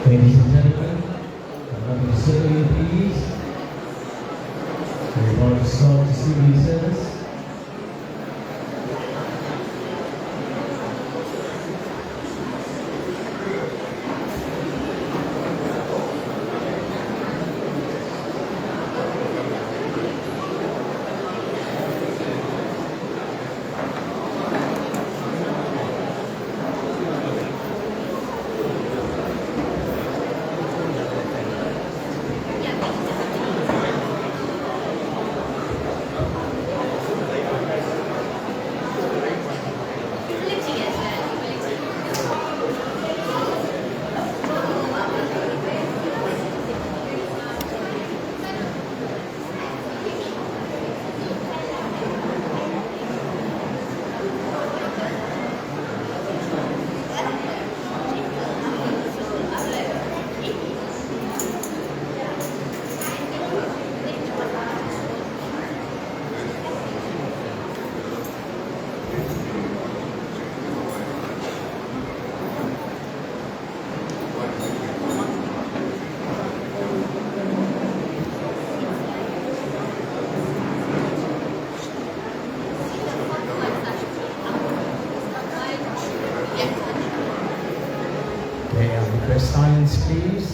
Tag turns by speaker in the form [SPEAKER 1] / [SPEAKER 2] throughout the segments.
[SPEAKER 1] Ladies and gentlemen, welcome to City, please. We're about to start the civil service. May I request silence, please?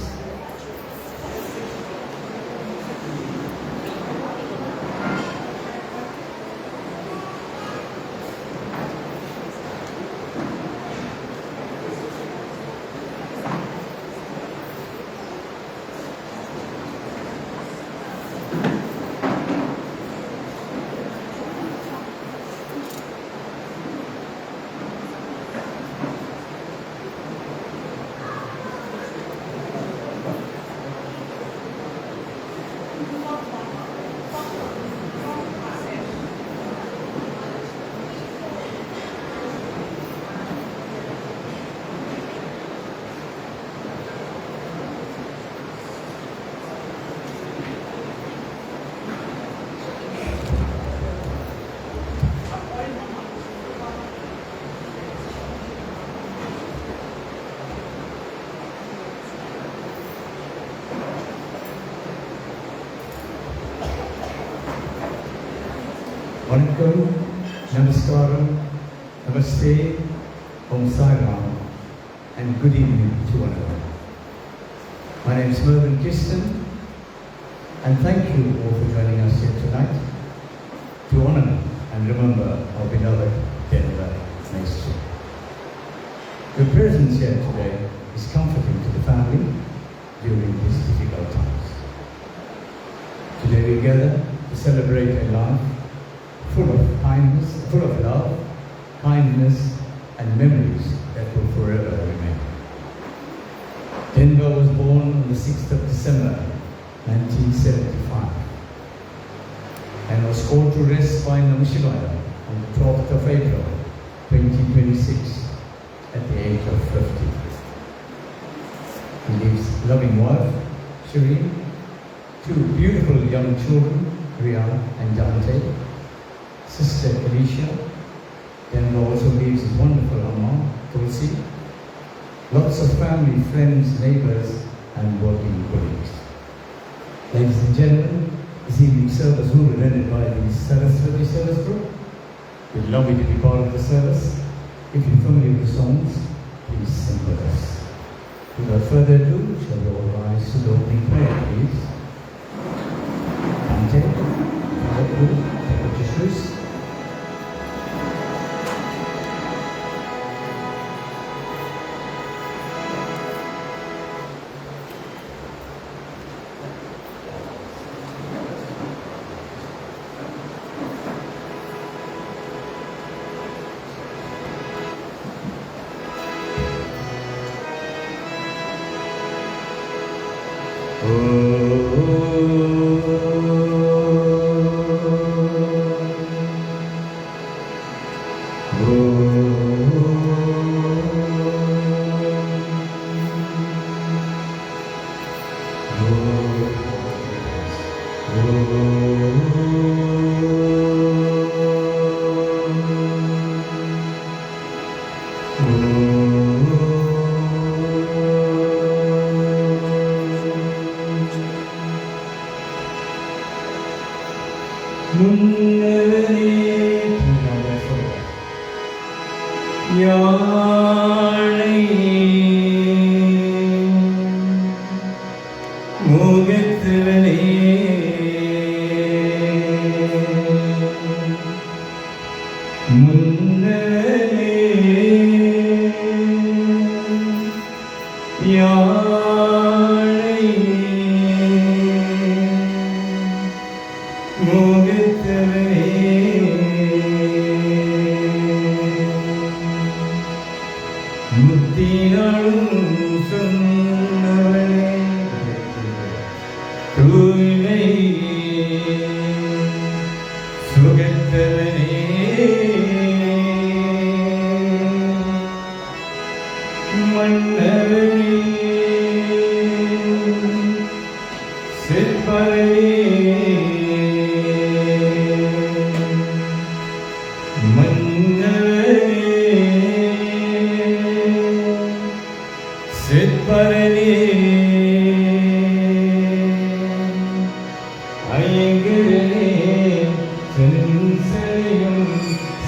[SPEAKER 1] Vanakkam, Namaskaram, Namaste, Om Sai Ram, and good evening to one another. My name is Mervyn Kiston, and thank you all for joining us here tonight to honor and remember our beloved Denver Maestro. Your presence here today is comforting to the family during these difficult times. Today we gather to celebrate a life full of kindness, full of love, kindness, and memories that will forever remain. Denver was born on the 6th of December, 1975, and was called to rest by Namah Shivaya on the 12th of April, 2026, at the age of 50. He leaves loving wife, Shireen, two beautiful young children, Ria and Dante, sister Alicia. Denver also leaves his wonderful Amma, Tulsi, lots of family, friends, neighbors, and working colleagues. Ladies and gentlemen, this evening's service will be rendered by the Saraswati Service Group. We'd love you to be part of the service. If you're familiar with the songs, please sing with us. Without further ado, shall we all rise to the opening prayer, please? Dante, Jesus. யாழை முகத்தவனே முத்தினாலும் சொன்னவனே தூய்மை சுகத்தவனே மன்னவனே சிற்பரனே மன்னவனே சிற்பரனே ஐங்கரனே செஞ்சரியும்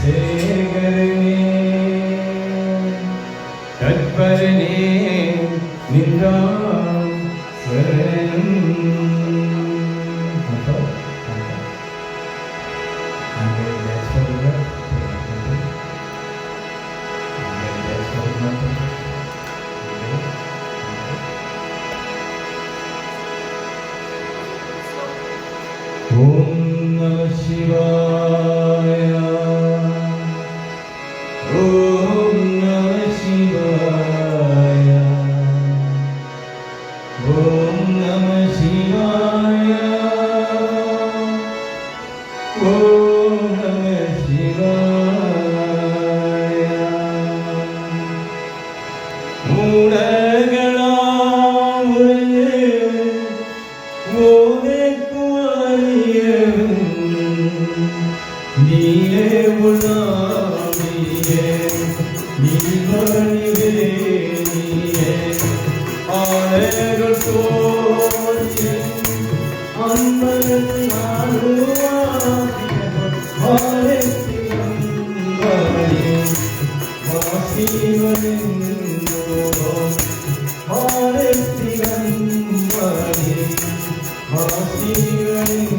[SPEAKER 1] சேகரனே தற்பரனே நின்றான் சரணம் ஓம் நம சிவாய ஓம் நம சிவாய ஓம் நம சிவாய ஓம் நம சிவாய மூடகளாம் ஓதேக்கு அறியவன் நீயே உலாவியே நீவனிவே நீயே ஆலகள் தோழியே அன்பர்கள் நாடுவாதியவர் வாழத்தியம் வாழே வாசிவனென்றோ வாழத்தியம் வாழே வாசிவனென்றோ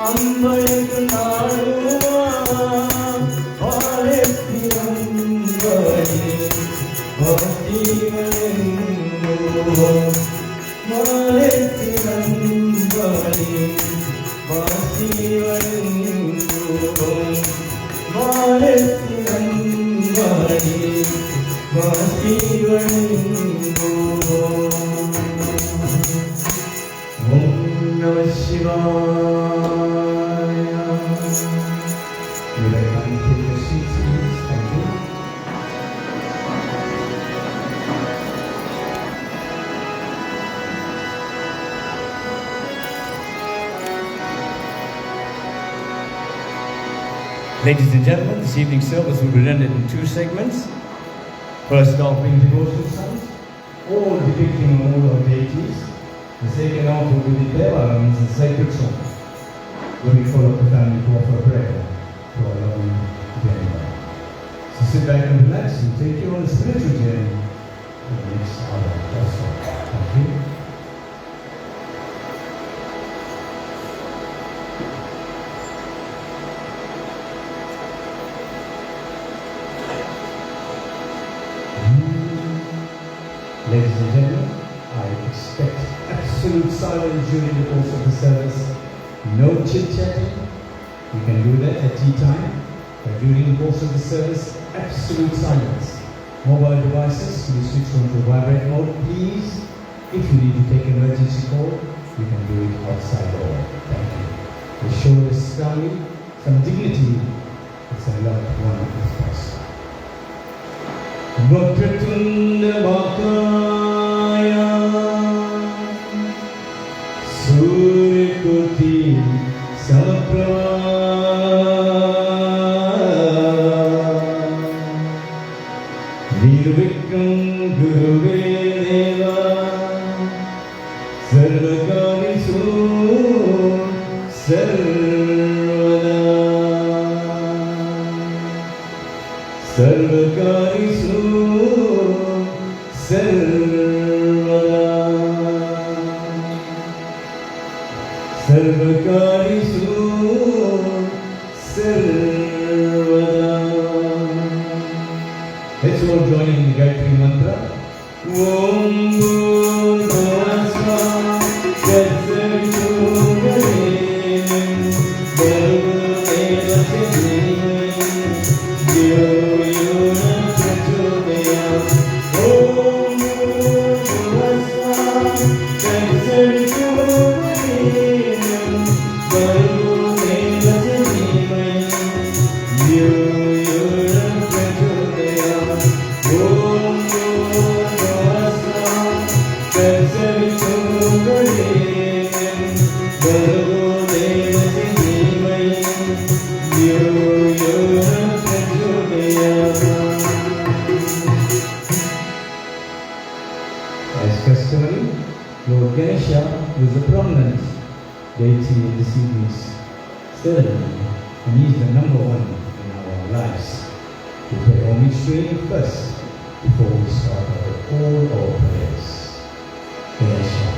[SPEAKER 1] அன்பழகு நாடுவான் வாழத்தியம் வாழே வாசிவனென்றோ வாழத்தியம் வாழே வாசிவனென்றோ வாழத்தியம் வாழே வாசிவனென்றோ ஓம் நம சிவாய. You may find take your seats, please. Thank you. Ladies and gentlemen, this evening's service will be rendered in two segments. First off being devotional songs, all depicting all our deities. The second half will be the Devara, means the sacred song, where we call up the family to offer prayer to our loving Geneva. So sit back and relax and take you on a spiritual journey to the next hour or so. Thank you. Ladies and gentlemen, I expect absolute silence during the course of the service. No chit-chatting. You can do that at tea time. But during the course of the service, absolute silence. Mobile devices, you switch on to vibrate mode, please. If you need to take emergency call, you can do it outside the door. Thank you. To show the sky some dignity, it's a loved one is passed. Vakratunda Vakaya Suryakurti Saprava Nirvikram Guruve Deva Sarvakarisu Sarvada सर्वकारिषु सर्वदा सर्वकारिषु सर्वदा. Let's all join in the Gayatri Mantra. Om Bhurbhuva Svah Tatsavituvarenyam Bhargo Devasya Dhimahi Dhyo Yo Na Prachodayat. Om Bhurbhuva Svah Tatsavituvarenyam Bhargo Devasya Dhimahi Dhyo Yo Na Prachodayat. Om Bhurbhuva Svah Tatsavituvarenyam Bhargo Devasya Dhimahi Dhyo Yo Na Prachodayat. As customary, Lord Ganesha was a prominent deity in this evening's ceremony, and he is the number one in our lives. We pay homage to him first before we start all our prayers. Ganesha.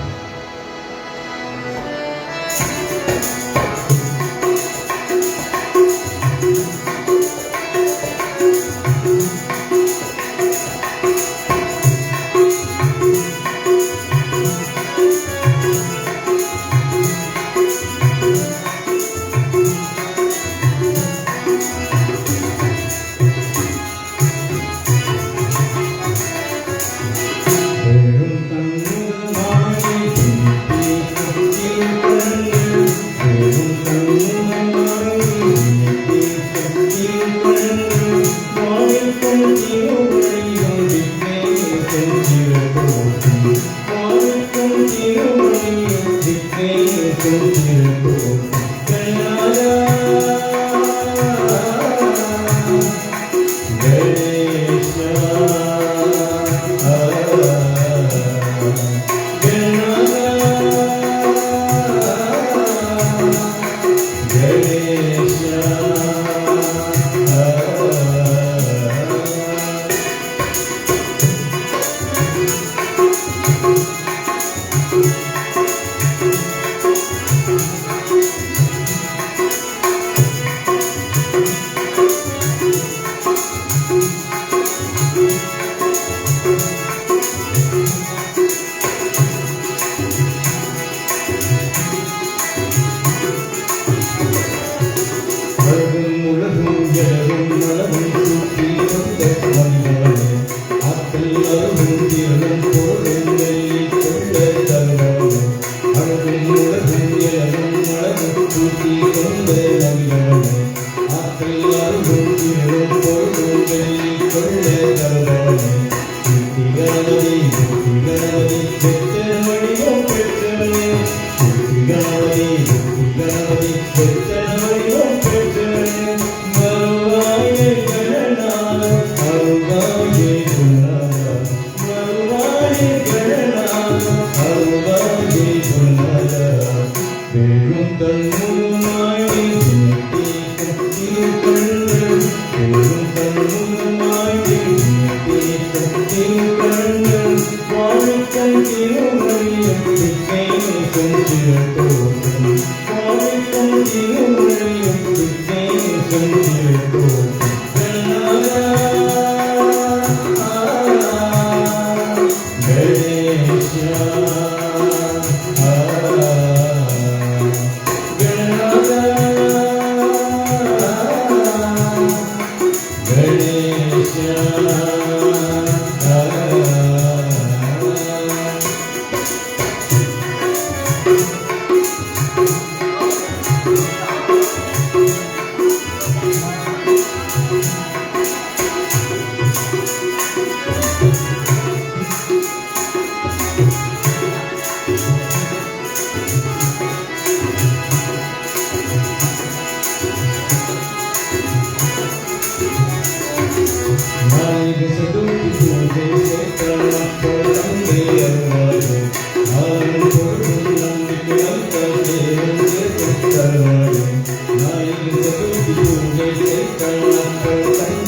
[SPEAKER 1] Thank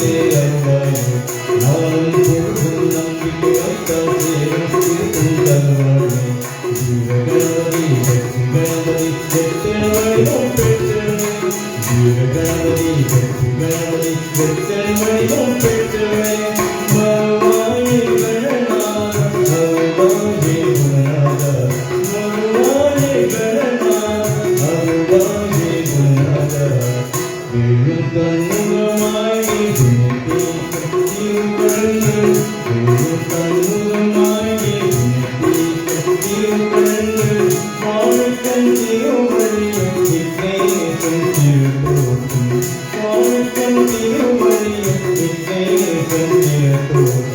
[SPEAKER 1] you. அருள்வாயே நாளும் பொழுதும் நம்பிக்கை வைத்தால் சேரும் திருக்கும் தருவாயே ஜீவகணபதி வெற்றி கணபதி வெற்றிமயம் பெற்றவனே ஜீவகணபதி வெற்றி கணபதி வெற்றிமயம் பெற்றவனே மறுவாயே கணநாத அருள்வாயே குணநாத மறுவாயே கணநாத அருள்வாயே குணநாத வேலும் தன்முகமாய் வேலும் தன்முகமாய் வாழ்க்கன் திருவழியும் Vigneshan திருத்தோற்றும் வாழ்க்கன் திருவழியும் Vigneshan திருத்தோற்றும்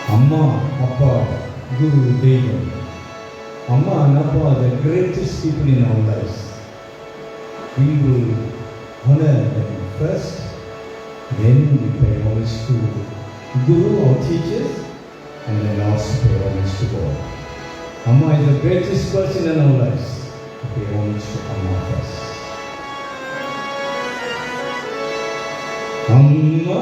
[SPEAKER 1] Amma, Appa, Guru, Deva. Amma and Appa are the greatest people in our lives. We will honor them first, then we pay homage to Guru, our teachers, and then also pay homage to God. Amma is the greatest person in our lives. We pay homage to Amma first. Amma.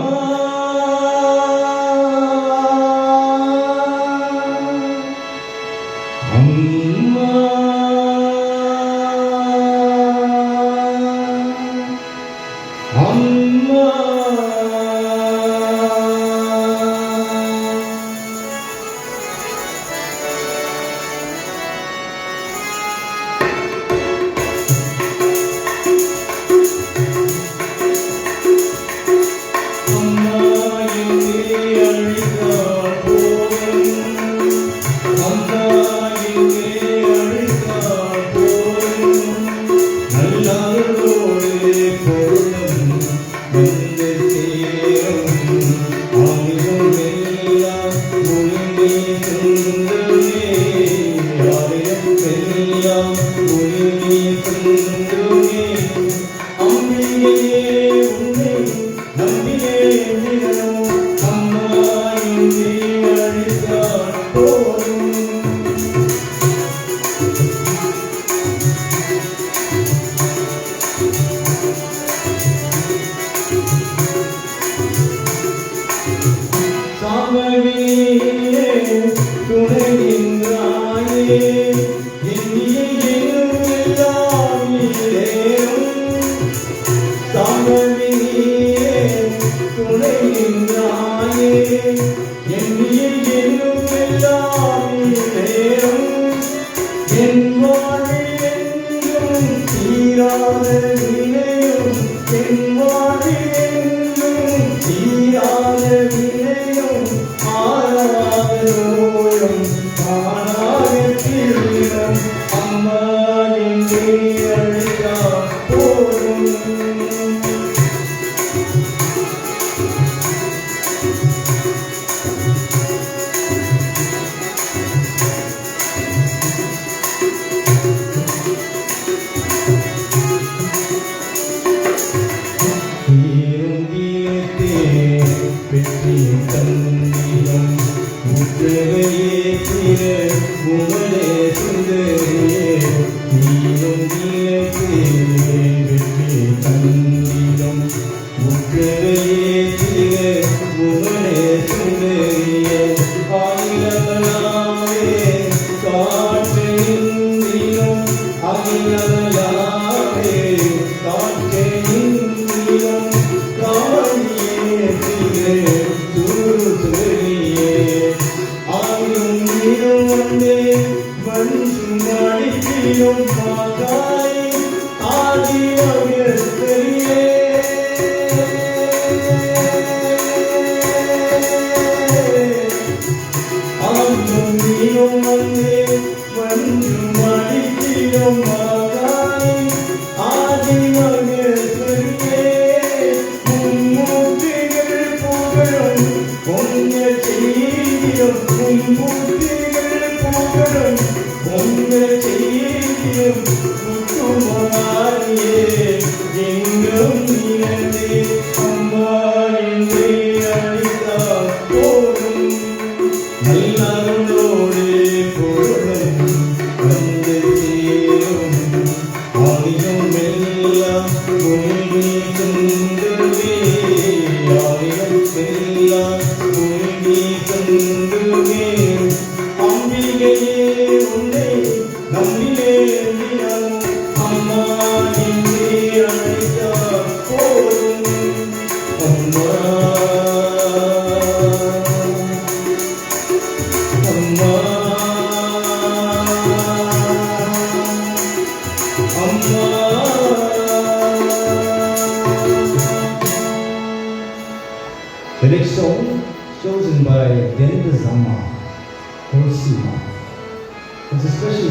[SPEAKER 2] Om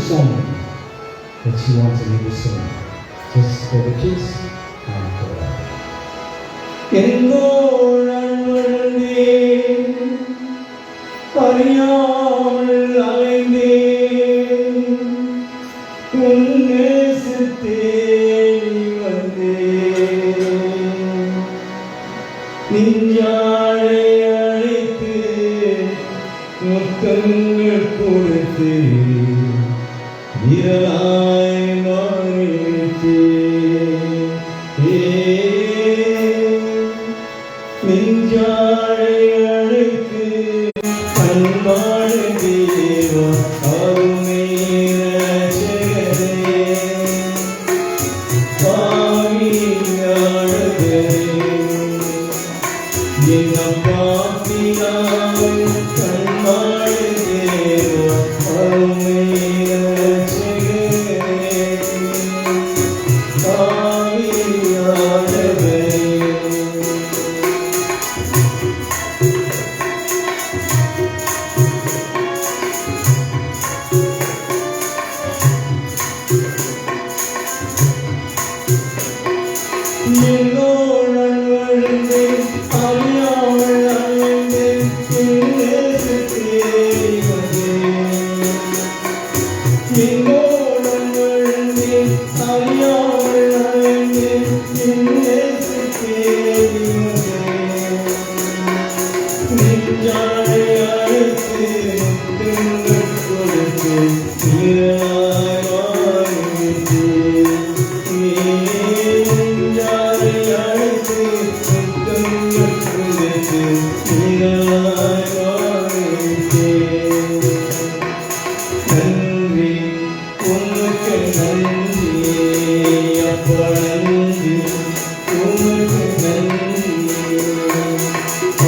[SPEAKER 1] song that she wants me to sing. Just for the kids and for her. எங்கோழன் வந்தேன் அறியாமல் அலைந்தேன் உன் நேசத்தேடி வந்தேன் நெஞ்சாழை அழைத்து முத்தங்கள் கொடுத்து விரலாய் மாறிட்டு நெஞ்சாழை அழைத்து அன்பான தேவா அருமை ரட்சகரே பாவியானவரே என் பாவியானவரே அன்பான தேவா அருமை ரட்சகரே பாவியானவரே எங்கோழன் வந்தேன் அறியாமல் அலைந்தேன் என் நேசத்தேடி வந்தேன் எங்கோழன் வந்தேன் அறியாமல் அலைந்தேன் என் நேசத்தேடி வந்தேன் நெஞ்சாழை அழைத்து முத்தங்கள் கொடுத்து விரலாய் மாறிவிட்டேன் நன்றி உனக்கு நன்றி அப்பா நன்றி உனக்கு நன்றி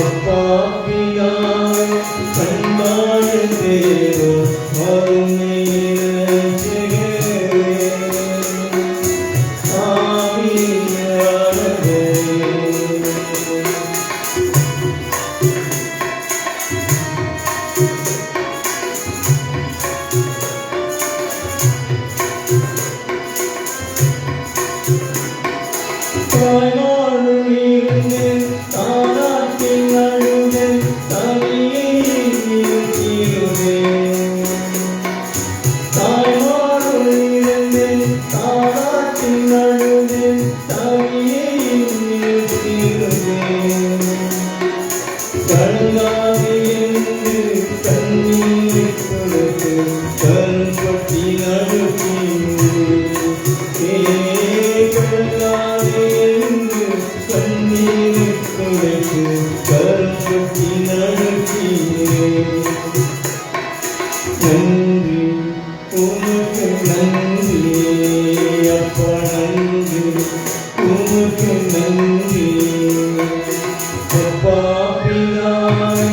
[SPEAKER 1] அப்பா பிதாவே அன்பான தேவா அருமை ரட்சகரே ஆவியானவரே தாய்மார்கள் இருந்தேன் தாராட்டில் அழுதேன் தனியே இருந்தேன் தாய்மார்கள் இருந்தேன் தாராட்டில் அழுதேன் தனியே இருந்தேன் கலங்காதே என்று கண்ணீரை கொடுத்து கருப்பட்டி நடுக்கின்றேன் கலங்காதே என்று கண்ணீரை கொடுத்து கருப்பட்டி நடுக்கின்றேன் நன்றி உனக்கு நன்றி அப்பா நன்றி உனக்கு நன்றி அப்பா பிதாவே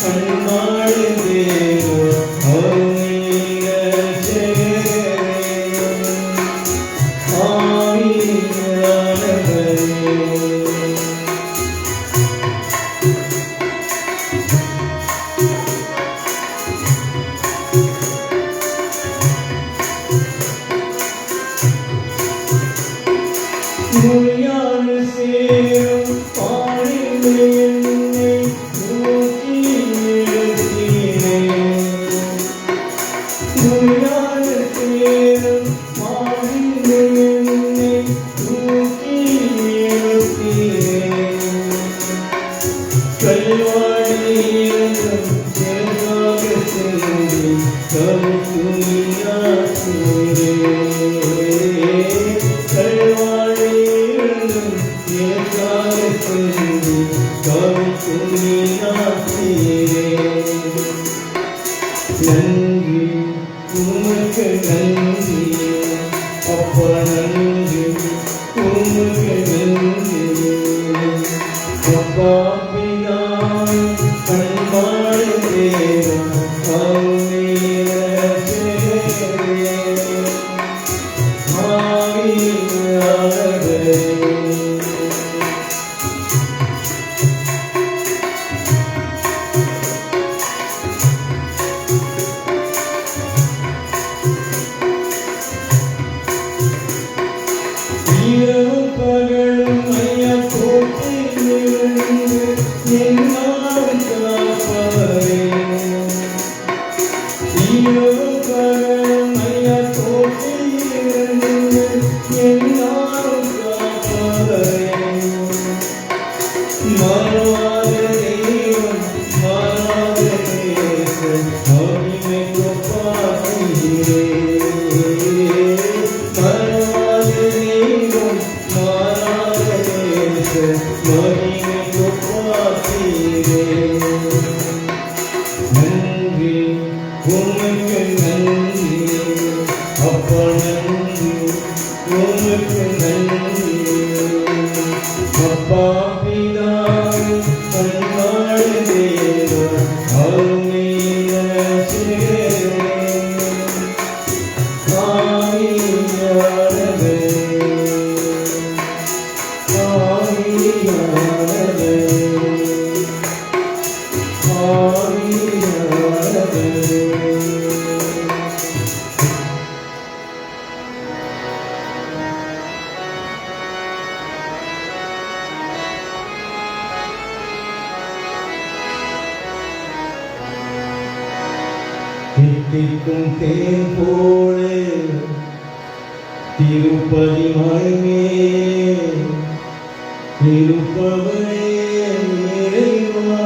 [SPEAKER 1] அன்பான தேவா அருமை ரட்சகரே ஆவியானவரே மொழியான சேரும் பாடினை என்னை நோக்கி எழுத்தீரே மொழியான சேரும் பாடினை என்னை நோக்கி எழுத்தீரே கல்வாடியிலும் சேராக சென்று கருத்துணியாற்றீரே கல்வாடியிலும் சேராக சென்று கருத்துணியாற்றீரே நன்றி உமக்கு நன்றி அப்பா நன்றி உமக்கு நன்றி அப்பா பிதாவே அன்பான தேவா அருமை ரட்சகரே ஆவியானவரே
[SPEAKER 2] தித்திக்கும் தேன் போல திருப்பதி மலைமே இருப்பவனே இறைவா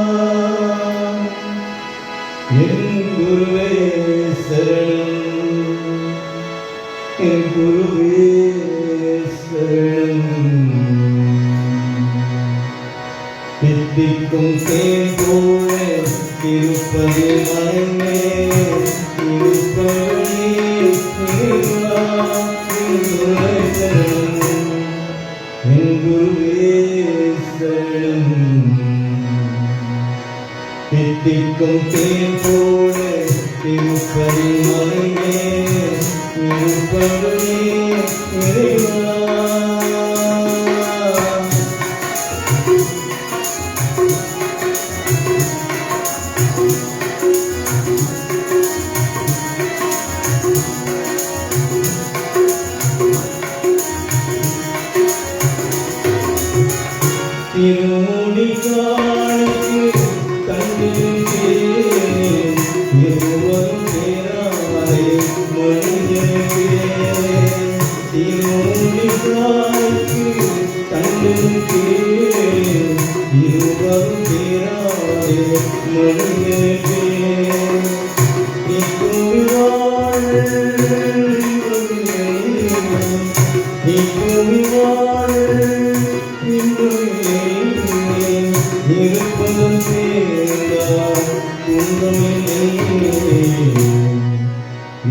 [SPEAKER 2] என் குருவே சரணம் என் குருவே சரணம் தித்திக்கும் தேன் போல திருப்பதி மலைமே தித்திக்கும் தேன் போல திருப்பதி மலையே இருப்பவனே இறைவா திருமுடி காணிக்கு கண்டிருக்கே இருவரும் பேராமலை மொழிகிறே திருமுடி காணிக்கு கண்டிருக்கே இருவரும் பேராமலை மொழிகிறே இருப்பதும் சேர்ந்தார் துன்பமில்லை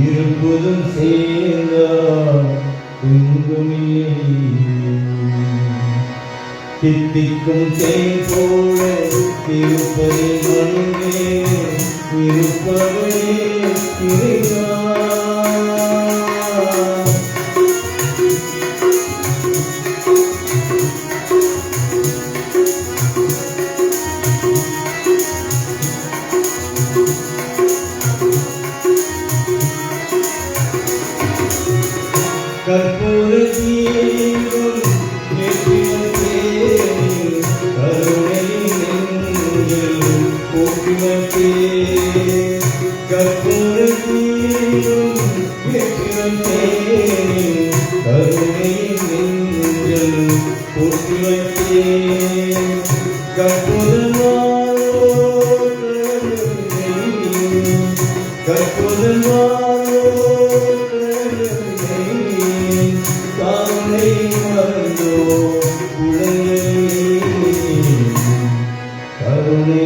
[SPEAKER 2] இருப்பதும் சேர்ந்தார் துன்பமில்லை தித்திக்கும் தேன் போல திருப்பதி மலையே இருப்பவனே இறைவா கற்பூர தீபம் ஏற்றிவந்தேன் கருணையின் நெஞ்சில் போற்றிவந்தேன் கற்பூர தீபம் ஏற்றிவந்தேன் கருணையின் நெஞ்சில் போற்றிவந்தேன் கற்பூரமாரோ கற்பூரமாரோ கருணை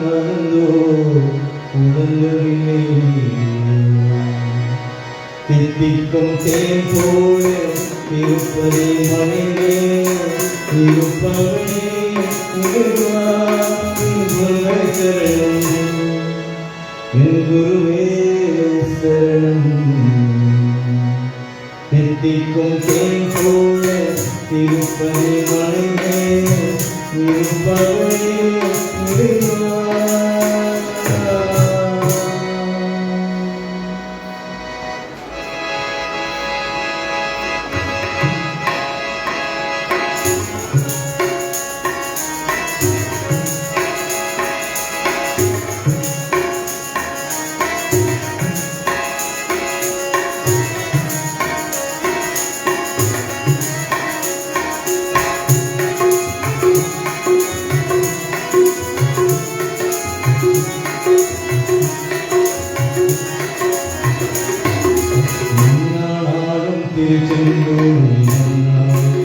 [SPEAKER 2] மறந்தோ உடல்களிலே தித்திக்கும் தேன் போல இருப்பதே மனைவே இருப்பவனே இறைவா சரணம் என் குருவே சரணம் தித்திக்கும் தேன் போல திருப்பதி மலையே இருப்பவனே இறைவா திருச்செந்தூரில் நன்னாளே.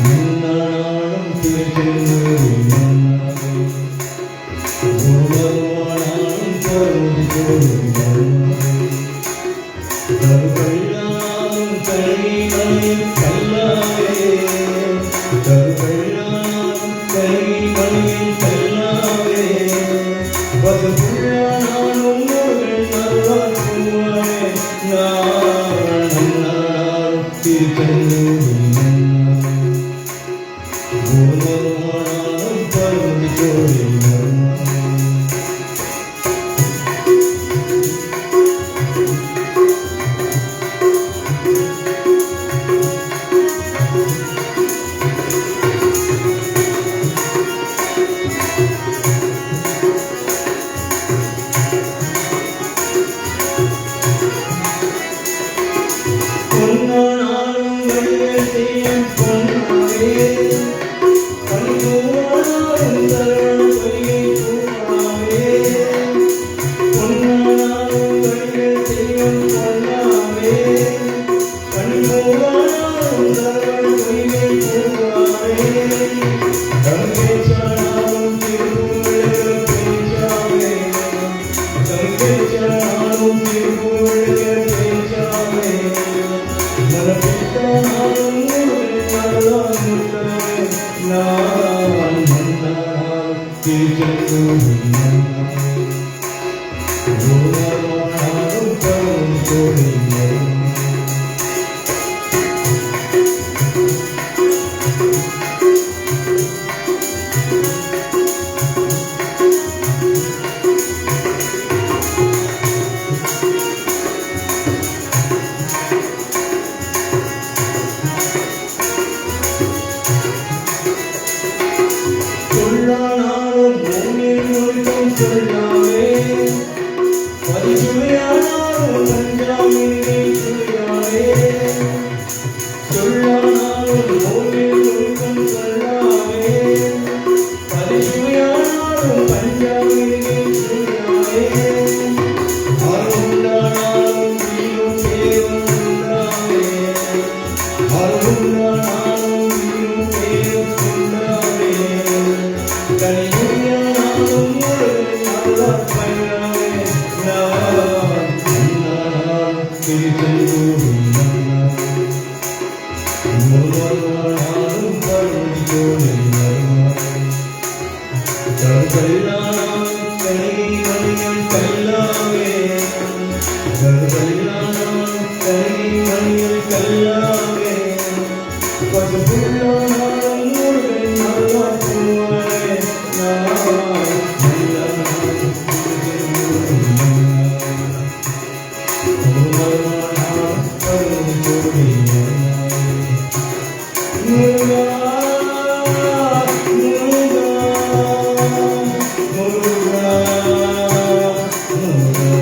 [SPEAKER 2] நன்னாளாலும் திருச்செந்தூரில் நன்னாளே. குருபகவானாலும் பரமதி கோவில் நன்னாளே. கருக்கல்லாலும் கல்விமலையில் கல்லாவே. கருக்கல்லாலும் கல்விமலையில் கல்லாவே. பசுபுல்லானாலும் முருகன் அருளால் பூவாவே. நன்னாளாலும் திருச்செந்தூரில் நன்னாளே. குருபகவானாலும் பரமதி கோவில் நன்னாளே. பொன்னானாலும் வழிகள் செய்யும் பொன்னாவே. பணிபுரிவானாலும் தருணம் பொய்கை பூமாவே. பொன்னானாலும் வழிகள் செய்யும் பொன்னாவே. பணிபுரிவானாலும் தருணம் பொய்கை பூமாவே. கங்கேச்சானாலும் திருப்புகழ் பேச்சாவே. கங்கேச்சானாலும் திருப்புகழ் பேச்சாவே. மனப்பிட்டானாலும் முருகன் அருளால் முட்டாவே. நான் நன்னாளால் திருச்செந்தூரில் நன்னாளே. குருபகவானாலும் பரமதி கோவில் நன்னாளே. சொல்லானாலும் பூமியில் முழுதும் சொல்லாமே. பரிசுவையானாலும் பஞ்சாமினை சுவையாமே. சொல்லானாலும் பூமியில் முழுதும் சொல்லாமே. பரிசுவையானாலும் பஞ்சாமினை சுவையாமே. அருண்டானாலும் வீரும் தேவன் உண்டாமே. அருண்டானாலும் வீரும் தேவன் உண்டாமே. கனியுடையானாலும் முருகன் அருளால் பயிராமே. நன்னாளால் திருச்செந்தூரில் நன்னாளே. குருபகவானாலும் பரமதி கோவில் நன்னாளே. கருக்கல்லானாலும் கனிமணியில் கல்லாவே. கருக்கல்லானாலும் கனிமணியில் கல்லாவே. பசுபுல்லானாலும் முருகன் அருளால் பூவாவே. குருபகவானாலும் பரமதி கோவில் நன்னாளே. Muruga Muruga Muruga Muruga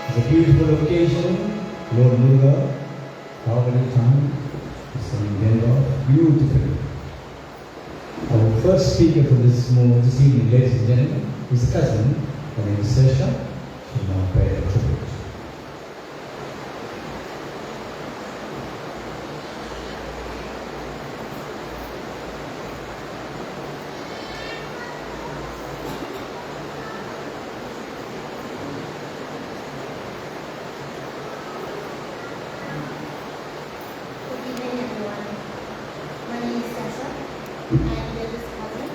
[SPEAKER 2] It's a beautiful occasion. Lord Muruga, already time to sing Denver beautifully. Our first speaker for this evening, ladies and gentlemen, is a cousin. Her name is Sersha. She will now pay a tribute.
[SPEAKER 3] Good evening, everyone. My name is Sasha. I am Debbie's cousin.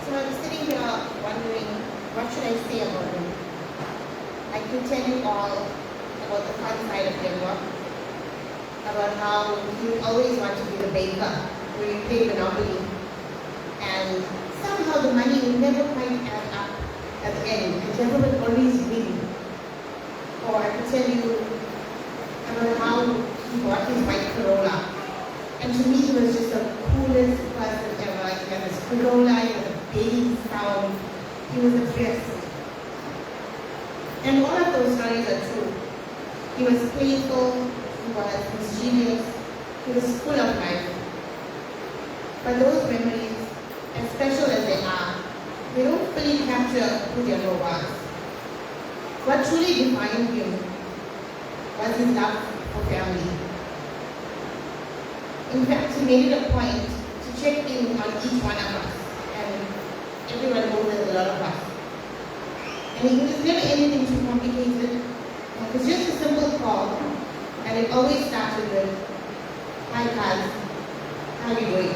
[SPEAKER 3] So I was sitting here wondering, what should I say about him? I can tell you all about the fun side of Denver, about how he always wanted to be the baker where you play Monopoly, and somehow the money would never quite add up at the end. The gentleman always win. tell you about how he bought his white Corolla. And to me, he was just the coolest person ever. He had this Corolla, he had a bass sound, he was the best. And all of those stories are true. He was playful, he was mischievous, he was full of life. But those memories, as special as they are, they don't fully capture who Dendro was. What truly defined him was his love for family. In fact, he made it a point to check in on each one of us, and everyone knows there's a lot of us. And it was never anything too complicated. It was just a simple call, and it always started with, "Hi guys, how are you doing?"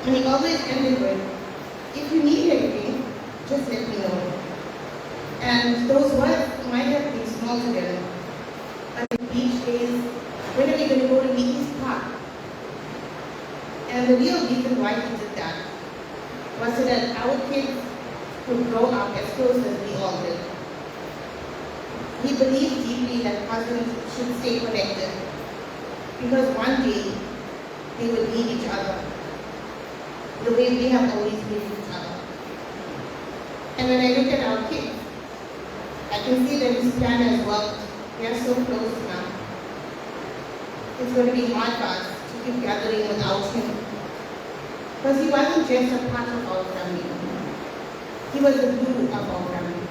[SPEAKER 3] And he always ended with, "If you need anything, just let me know." And those words might have been small to them, but the beach days, when are we going to go to Mickey's Park? And the real reason why he did that was so that our kids could grow up as close as we all did. He believed deeply that cousins should stay connected, because one day they would need each other, the way we have always needed each other. And when I look at our kids, I can see that his plan has worked. We are so close now. It's going to be hard for us to keep gathering without him, because he wasn't just a part of our family. He was the glue of our family.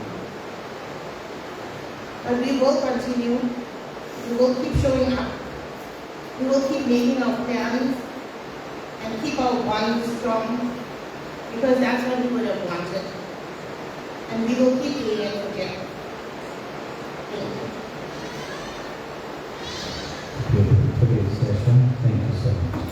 [SPEAKER 3] But we will continue. We will keep showing up. We will keep making our plans and keep our bonds strong, because that's what we would have wanted. And we will keep doing it again. Thank you.
[SPEAKER 2] Beautiful today's session. Thank you so much.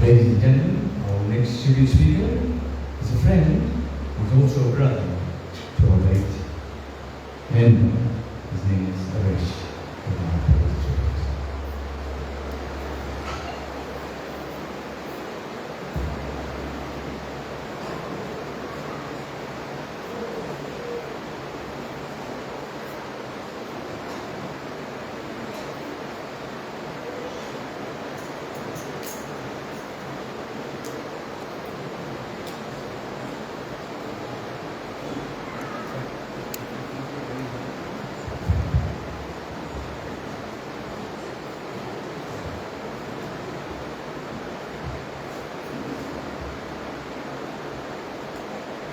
[SPEAKER 1] Ladies and gentlemen, our next tribute speaker is a friend who's also a brother to our late member. His name is Aresh.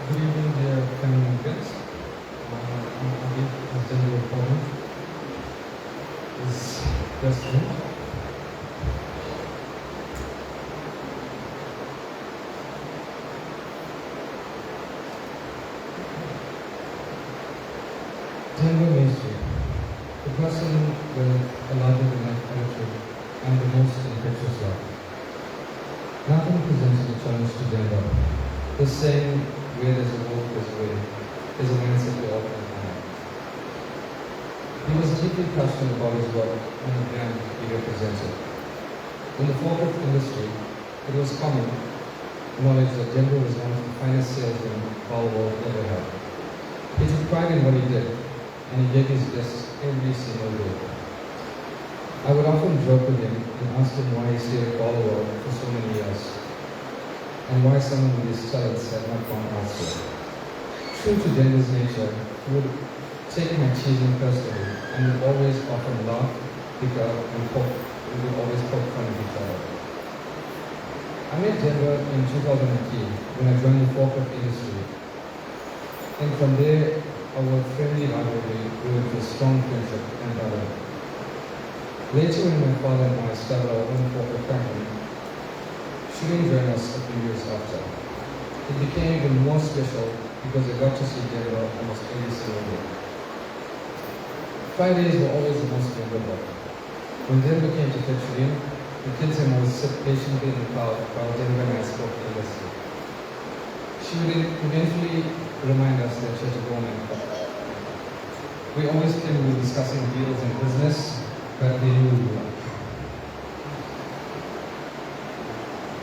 [SPEAKER 4] Good evening, dear family and friends. I'm Abid, as General Foreman, is President. General Ministry, the person with a larger than life attitude and the most infectious love. Nothing presents a challenge to Denver. The same where there's a wolf, there's a way. There's a mindset we all can find. He was deeply passionate about his work and the brand he represented. In the forklift industry, it was common knowledge that Denver was one of the finest salesmen Volvo ever had. He took pride in what he did, and he gave his best every single day. I would often joke with him and ask him why he stayed at Volvo for so many years, and why someone with his talents had not gone elsewhere. True to Denver's nature, he would take my teasing personally and would always often laugh, pick up, and poke. We would always poke fun at each other. I met Denver in 2003 when I joined the forklift industry, and from there, our friendly rivalry grew into a strong friendship and brotherhood. Later, when my father and I started our own forklift company, she didn't join us a few years after. It became even more special because I got to see Denver almost every single day. Fridays were always the most memorable. When Denver came to fetch me, the kids and I would sit patiently in the car while Denver and I spoke endlessly. She would eventually remind us that she had to go home and cook. We always claimed we were discussing deals and business, but they knew we were.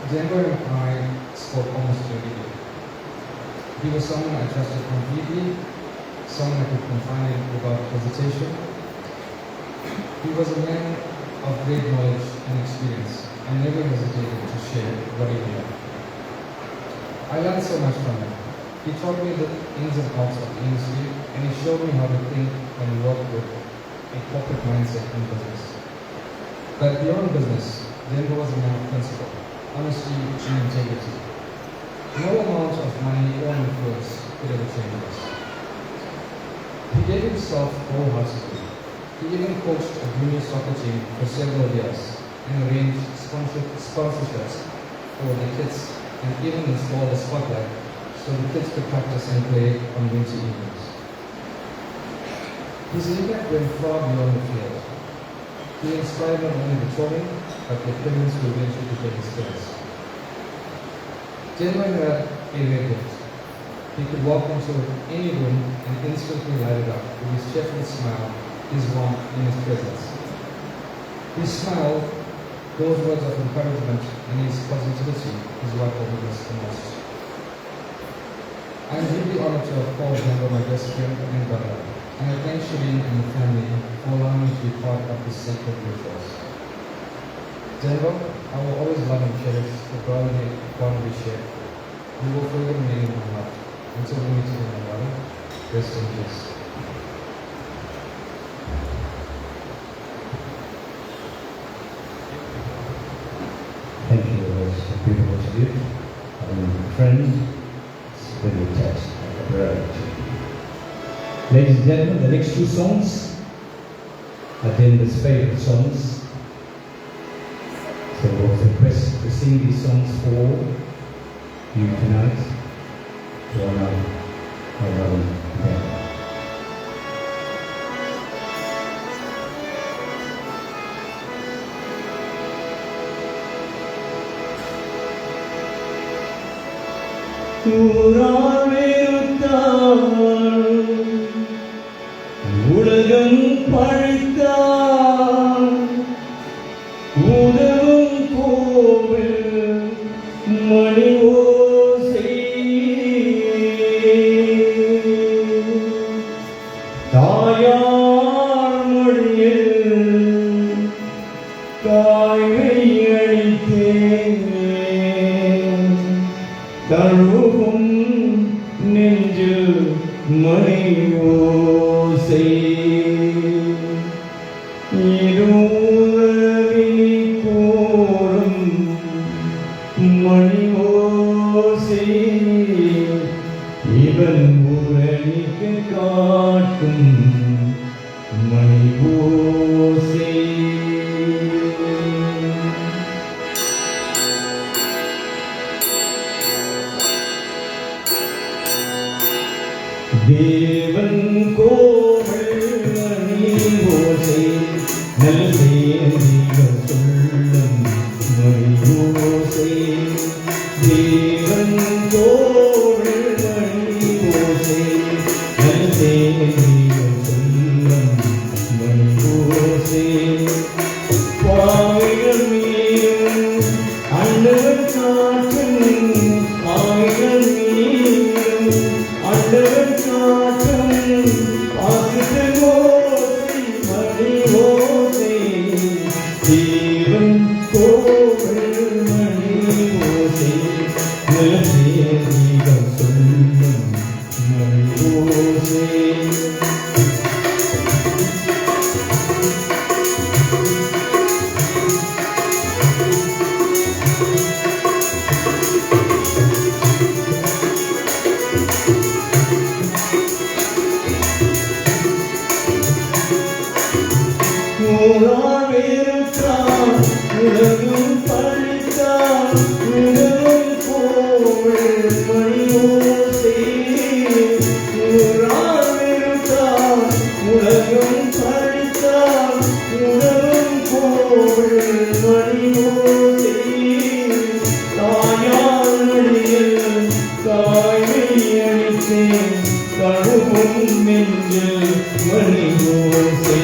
[SPEAKER 4] Denver and I spoke almost every day. He was someone I trusted completely, someone I could confide in without hesitation. He was a man of great knowledge and experience, and never hesitated to share what he knew. I learned so much from him. He taught me the ins and outs of the industry, and he showed me how to think and work with a corporate mindset in business. But beyond business, Denver was a man of principle, honesty, and integrity. No amount of money or influence could ever change us. He gave himself wholeheartedly. He even coached a junior soccer team for several years and arranged sponsorships for the kids and even installed a spotlight so the kids could practice and play on winter evenings. His impact went far beyond the field. He inspired not only the children, but their parents who eventually became his kids. Denver had a rare gift. He could walk into any room and instantly light it up with his cheerful smile, his warmth, and his presence. His smile, those words of encouragement, and his positivity is what motivates us the most. I am deeply honored to have called Denver my best friend and brother, and I thank Shireen and the family for allowing me to be part of this sacred rituals. Denver, I will always love and cherish the brotherly bond we share. We will forever remain in my heart until we meet again, my brother. Rest in peace.
[SPEAKER 2] Thank you. It was a beautiful tribute. Friend, it's very touched. Ladies and gentlemen, the next two songs are Denver's favorite songs. So I was requested to sing these songs for you tonight to honor our loving Denver.
[SPEAKER 1] உலகம் பழித்தான் உதவும் கோவில் மணி ஓசை தாயார் மொழியில் தாய்மை அளித்தேன் தழுவும் நெஞ்சில் மணி ஓசை இருவி கோரும் மணி ஓசை இவன் உரணிக்கு காட்டும் மணி ஓசை தேவன் கோவில் மணி ஓசை நல்லதேவன் சொல்லும் மணி ஓசை தேவன் கோவில் மணி ஓசை நல்லதேவன் சொல்லும் மணி ஓசை பாவிகள் மீதும் அண்டவன் காற்றும் பாவிகள் மீதும் அண்டவன் காற்றும் பாசிட்டு ஓசை மணி ஓசை தேவன் கோவில் மணி ஓசை நிலத்தேவன் சொல்லும் மணி ஓசை உலகம் பழித்தான் உலகம் கோவில் மணி ஓசை ஊராவிருத்தான் உலகம் பழித்தான் உலகம் கோவில் மணி ஓசை தாயார் மொழியில் தாய்மை அளித்தேன் கழுவும் நெஞ்சில் மணி ஓசை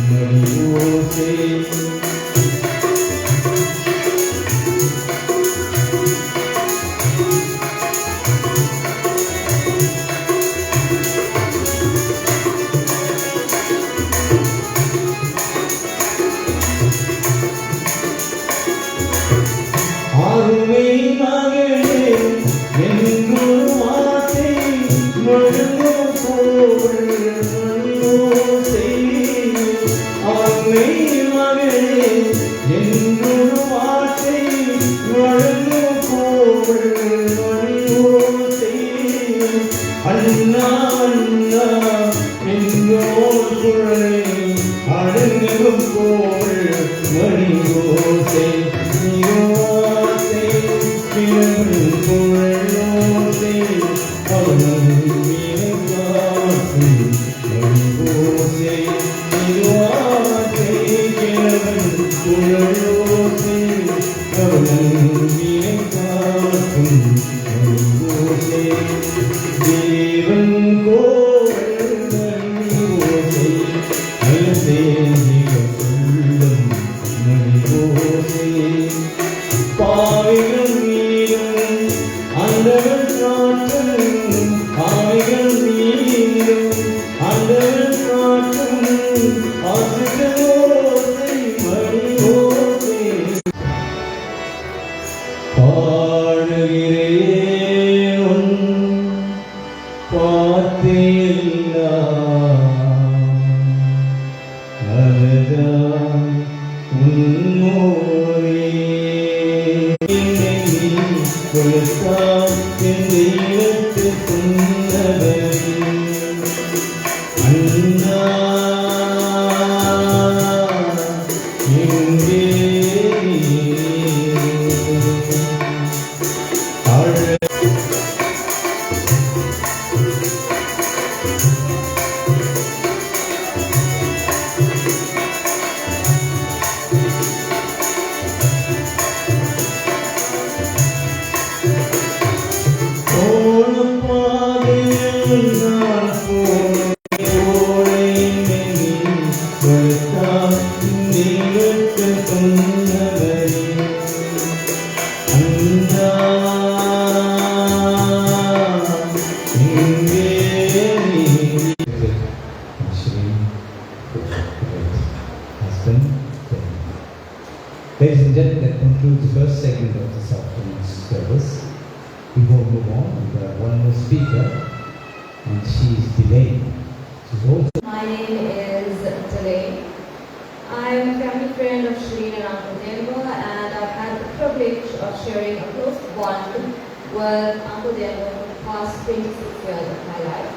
[SPEAKER 1] மணி ஓசை
[SPEAKER 2] Ladies and gentlemen, that concludes the first segment of this afternoon's service. Before we move on, we have one more speaker, and she is Delay. She's also
[SPEAKER 5] My name is Delay. I'm a family friend of Shireen and Uncle Denver, and I've had the privilege of sharing a close bond with Uncle Denver for the past 26 years of my life.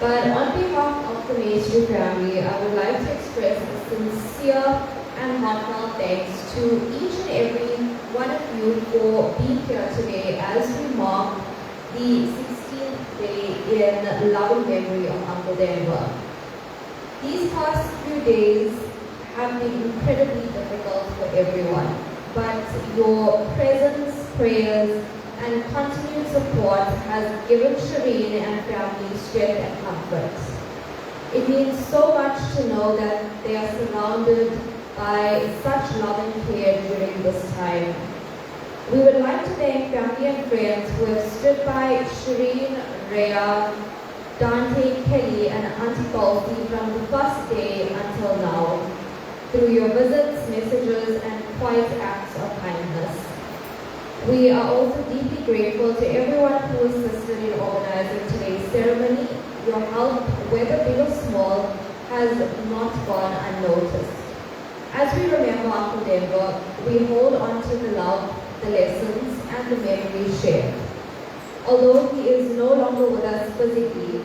[SPEAKER 5] But on behalf of the Maestri family, I would like to express a sincere and heartfelt thanks to each and every one of you for being here today as we mark the 16th day in love and memory of Uncle Denver. These past few days have been incredibly difficult for everyone, but your presence, prayers, and continued support has given Shireen and family strength and comfort. It means so much to know that they are surrounded by such love and care during this time. We would like to thank family and friends who have stood by Shireen, Rhea, Dante, Kelly, and Auntie Paulsy from the first day until now, through your visits, messages, and quiet acts of kindness. We are also deeply grateful to everyone who assisted in organizing today's ceremony. Your help, whether big or small, has not gone unnoticed. As we remember Uncle Denver, we hold on to the love, the lessons, and the memories shared. Although he is no longer with us physically,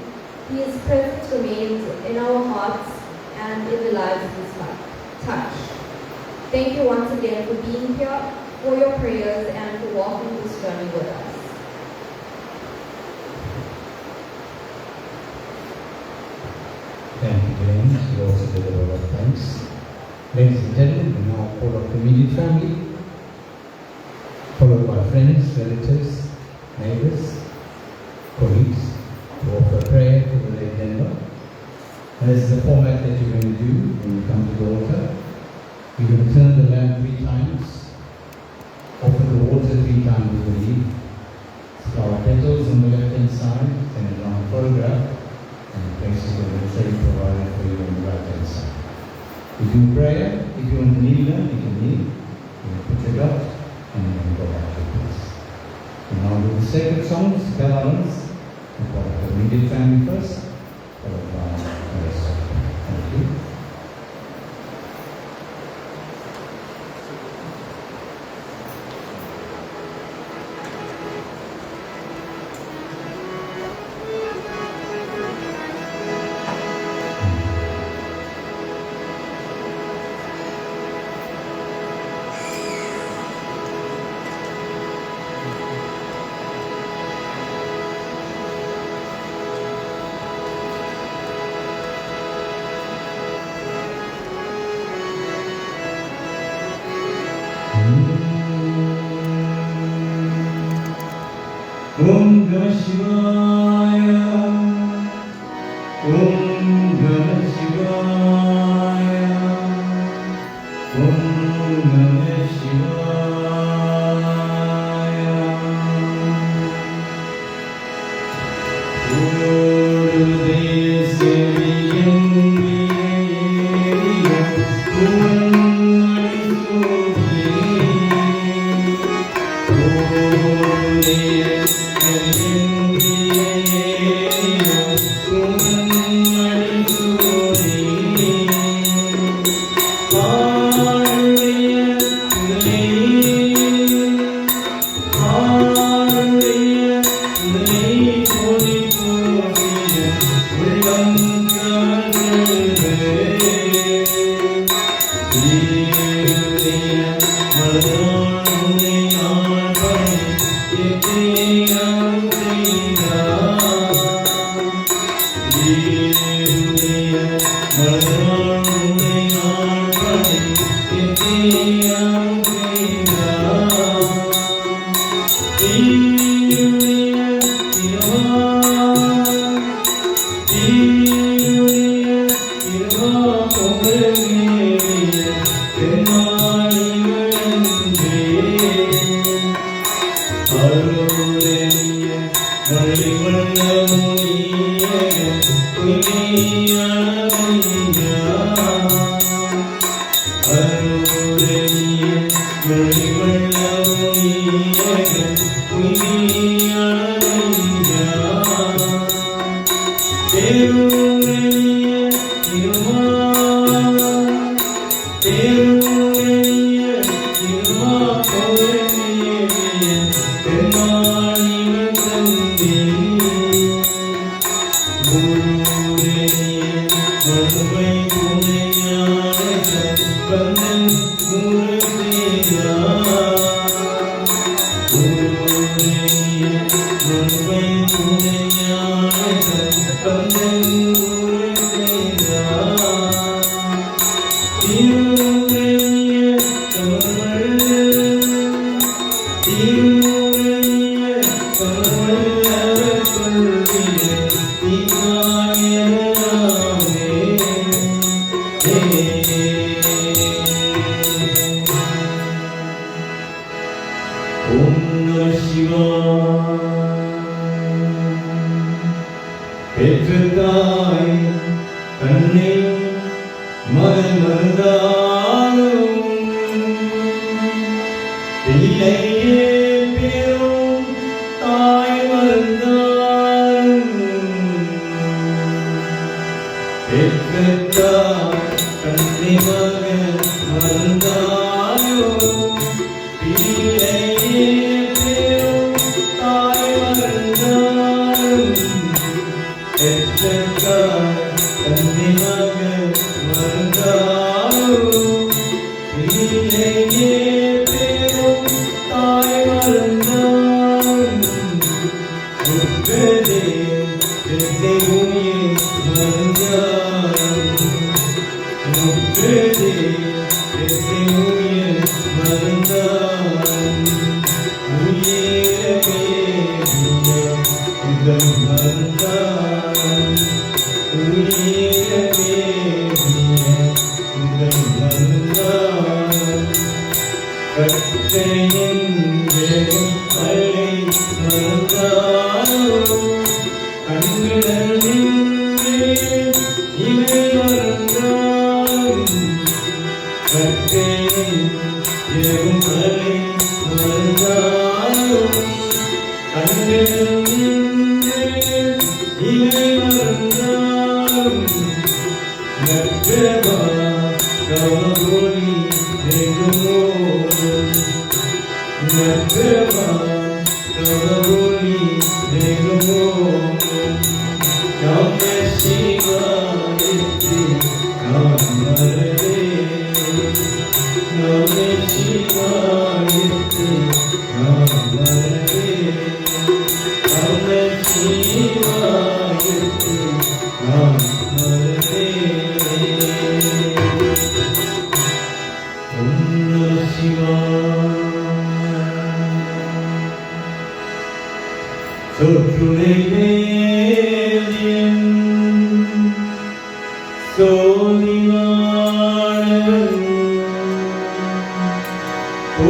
[SPEAKER 5] his presence remains in our hearts and in the lives we touch. Thank you once again for being here, for your prayers, and for walking this journey with us.
[SPEAKER 2] thank you, James. You also did a lot of thanks. Ladies and gentlemen, we now call our immediate family, followed by friends, relatives, neighbors, colleagues, to offer prayer to the late Denver. And this is the format that you're going to do when you come to the altar. You're going to turn the lamp 3 times, offer the water 3 times, we believe. Flower petals on the left-hand side, then a long photograph, and places that are very provided for you on the right-hand side. You do prayer. If you want to kneel down, you can kneel. You can put your dot, and then go back to place. And now do the sacred songs, carols, and call the immediate family first, followed by the rest of them. Thank you. Om Namah Shivaya. Om Namah Shivaya. Om Namah Shivaya.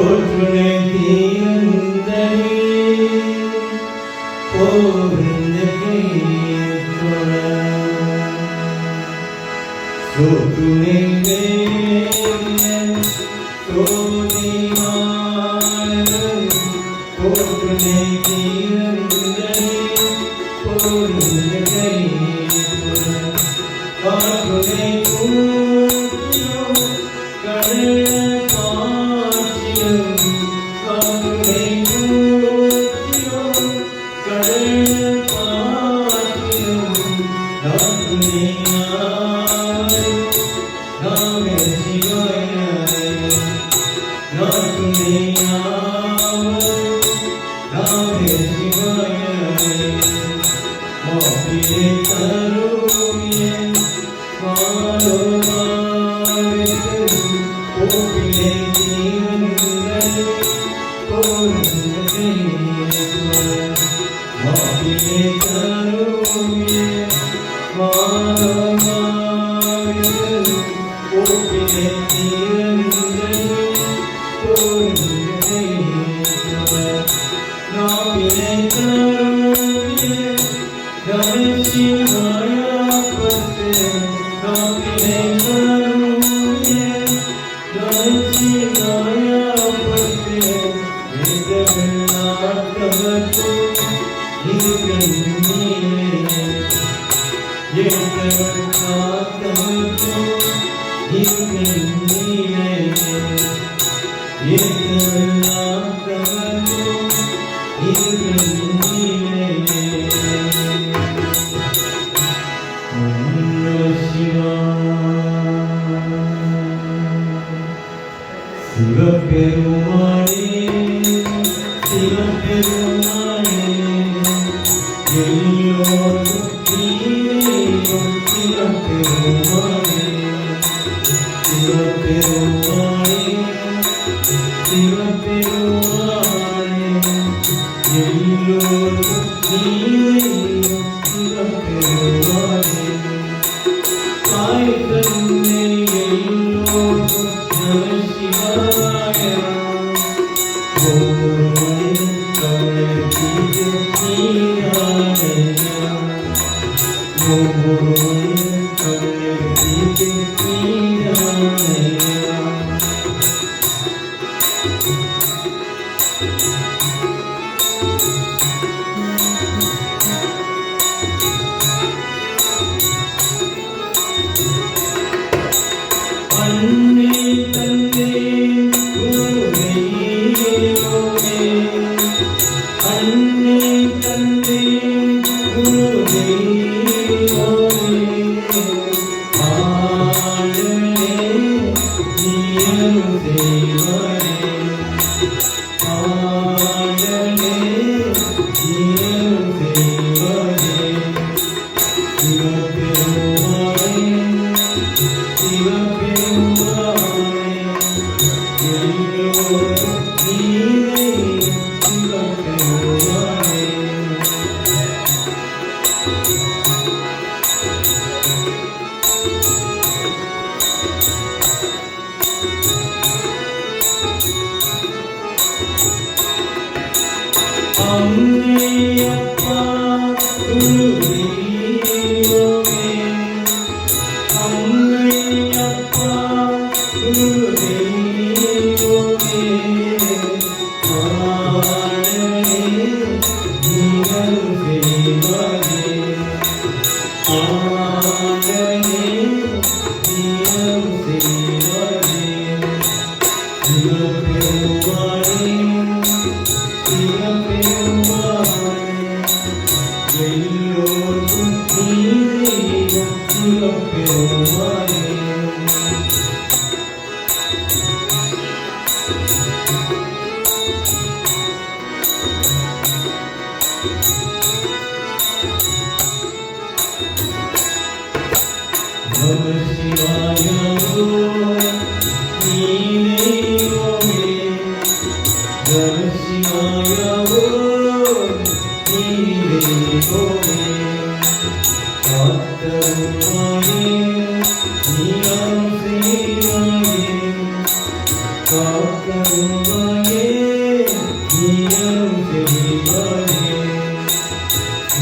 [SPEAKER 2] போற்றுனை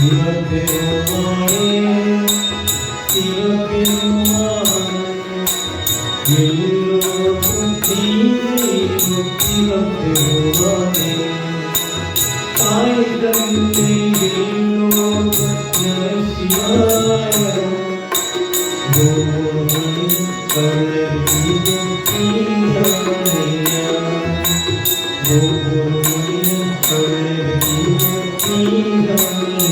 [SPEAKER 2] சிவபெருமானே சிவபெருமானே எல்லோருக்கும் தீர்க்கும் சிவபெருமானே தாய் தந்தை எல்லோருக்கும் நமசிவாயம் பூமி கருணை தீர்க்கையா பூமி கருணை தீர்க்கையா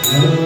[SPEAKER 2] Shiva,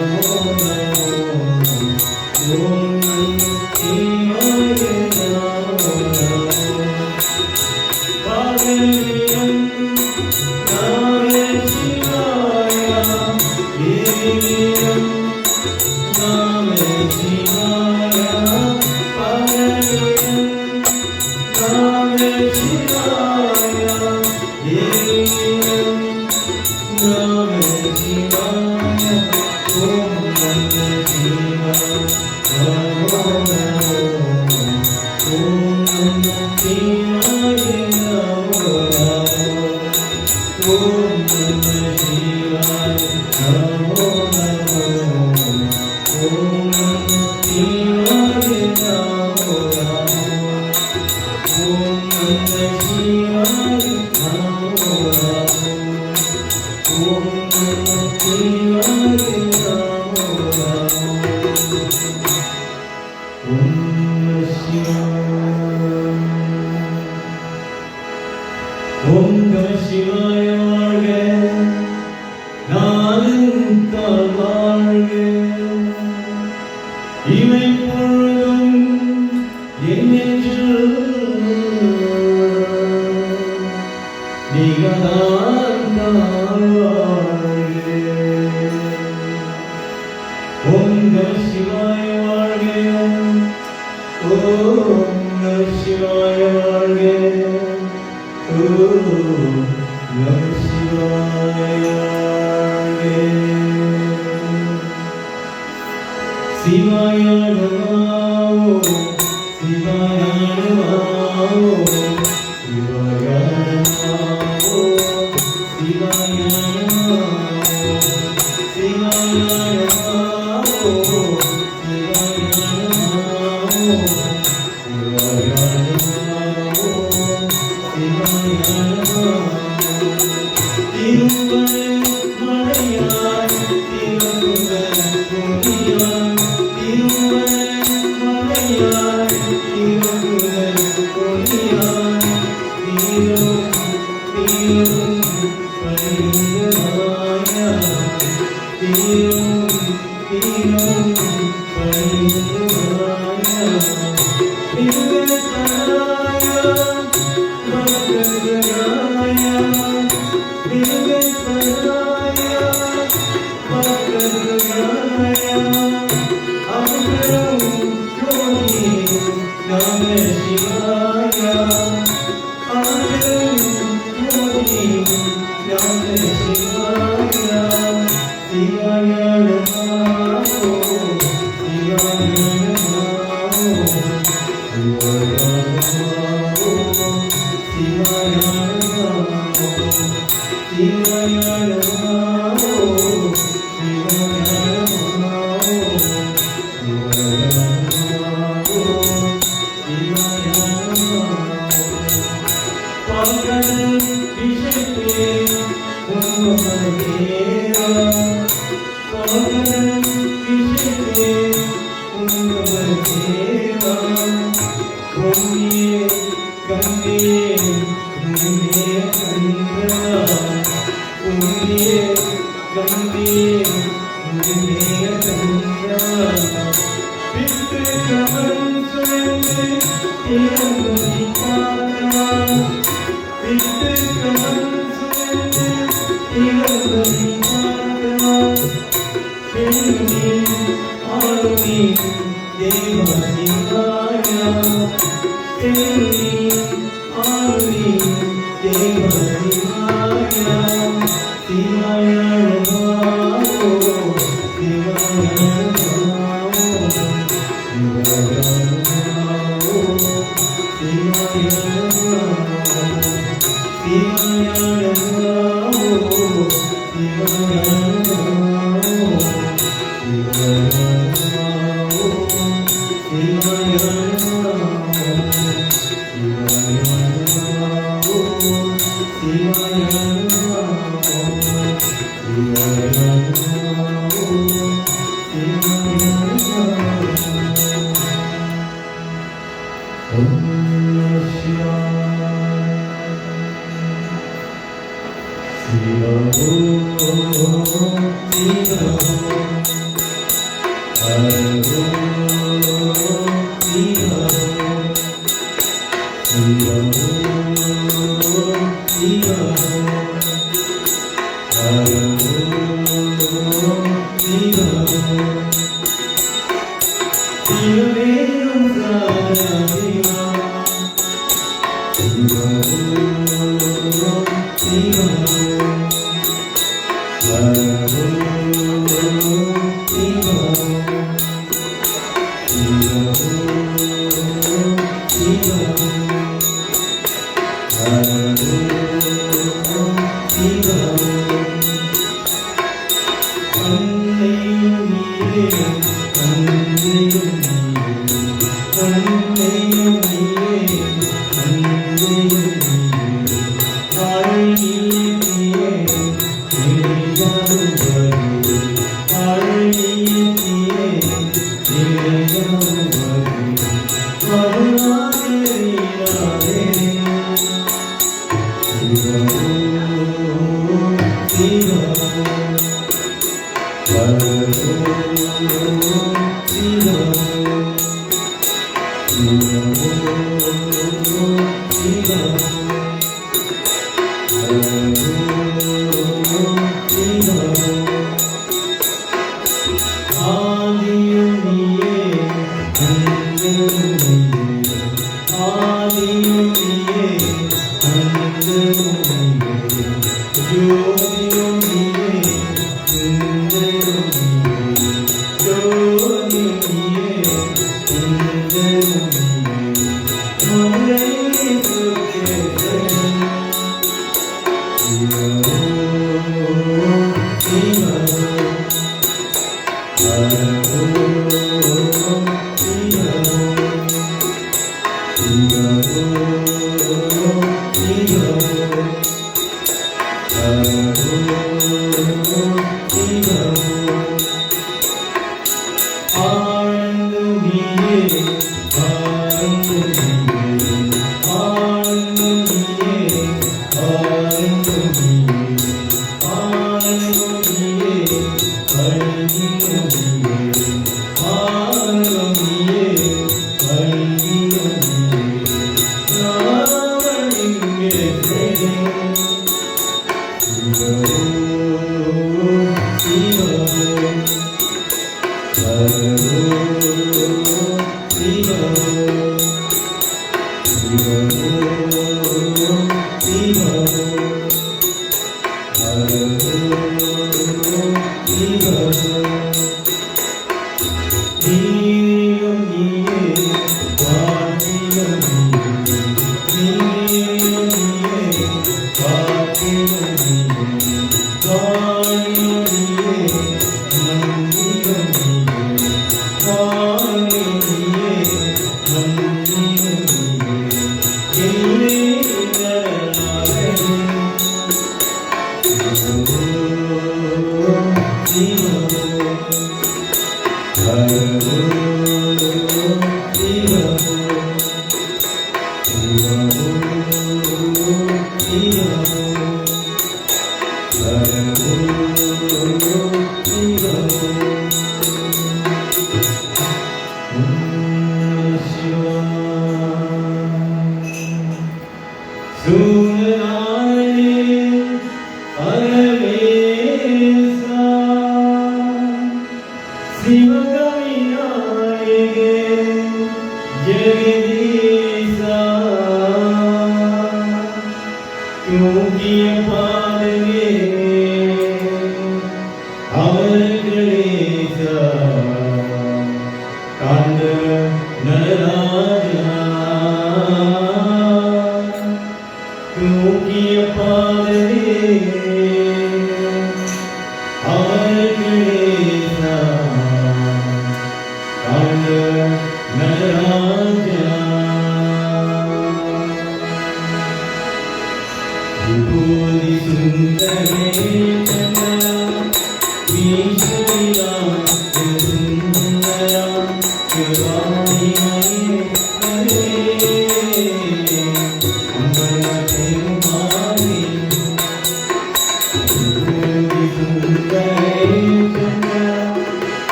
[SPEAKER 2] Holy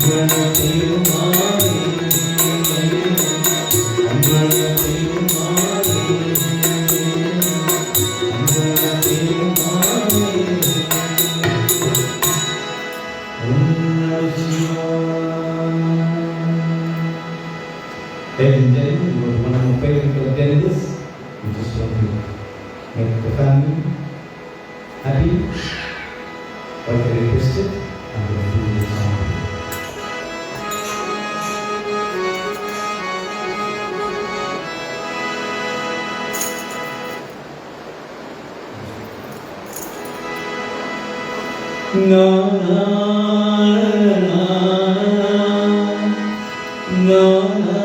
[SPEAKER 2] Ladies and gentlemen, one of my favorite genders, we just want to make the family happy. What they requested, I'm going to do this song. Na na na na na.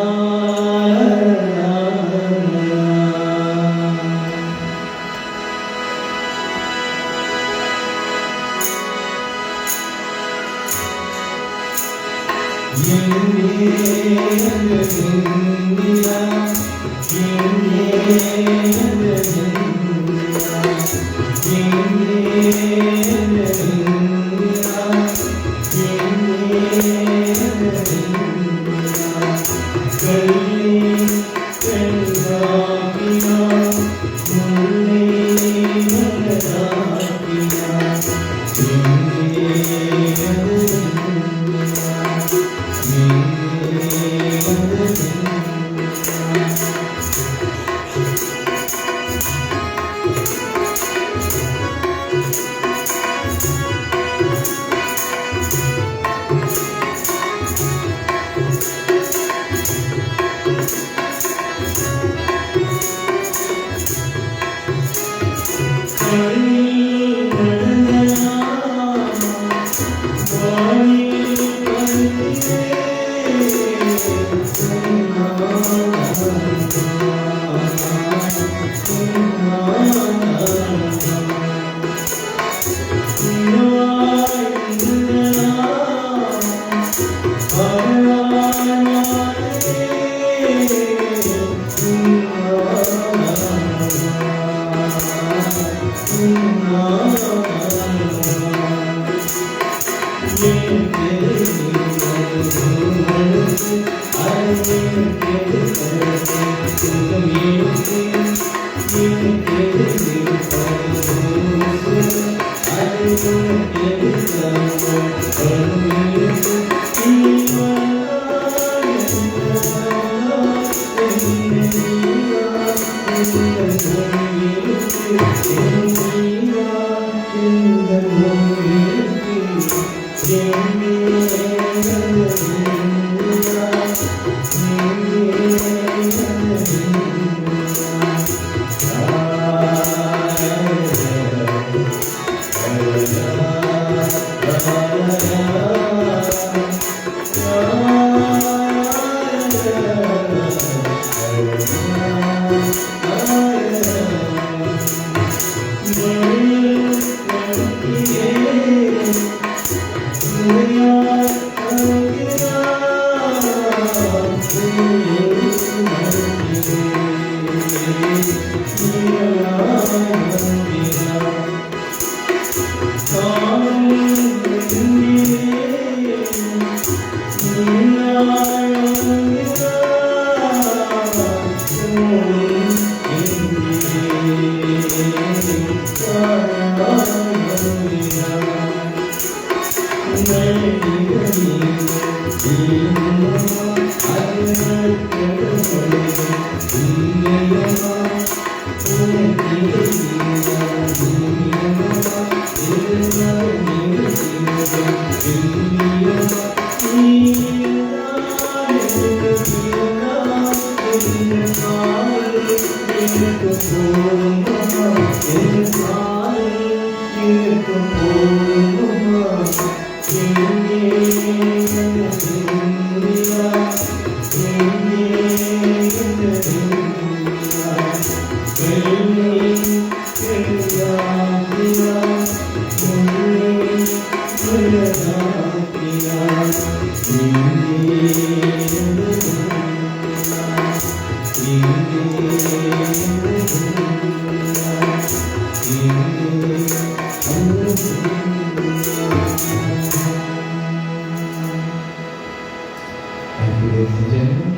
[SPEAKER 2] Ladies and gentlemen,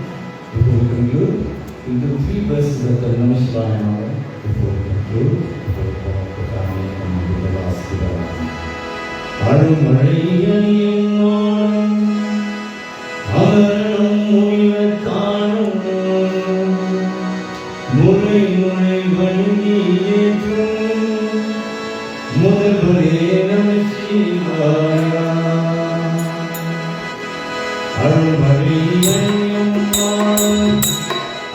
[SPEAKER 2] before we conclude, we'll do 3 verses of the Namaskar before we conclude, before we call the family and do the last prayer. அருமழையனின் அவரும் முடிவத்தானும் முறை முறை வணங்கியேற்றும் முதல்வரே நமசிவாயா. அருமழையனின்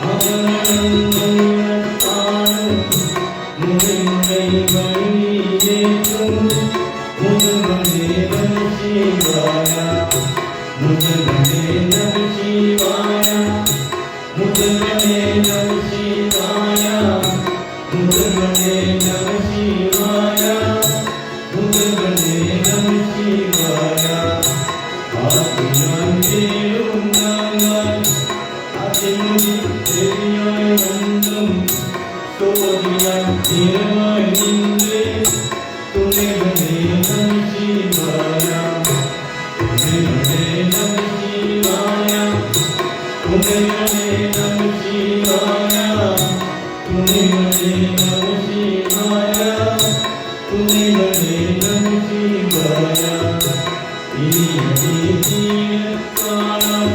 [SPEAKER 2] அவரும் முடிவத்தானும் முறை முறை வணங்கியேற்றும் முதல்வரே நமசிவாயா. முதல்வரே நமசிவாயா. முதல்வரே நமசிவாயா. முதல்வரே நமசிவாயா. முதல்வரே நமசிவாயா. ஆதியாய் தேடும் நாங்கள் அதிமுடி தெரியாய் வந்தும் சோதியாய் தீரமாய் நின்று துணைவனே நமசிவாயா. துணைவனே நமசிவாயா. துணைவனே நமசிவாயா. துணைவனே நமசிவாயா. துணைவனே நமசிவாயா. இனிய தீர்க்காலம்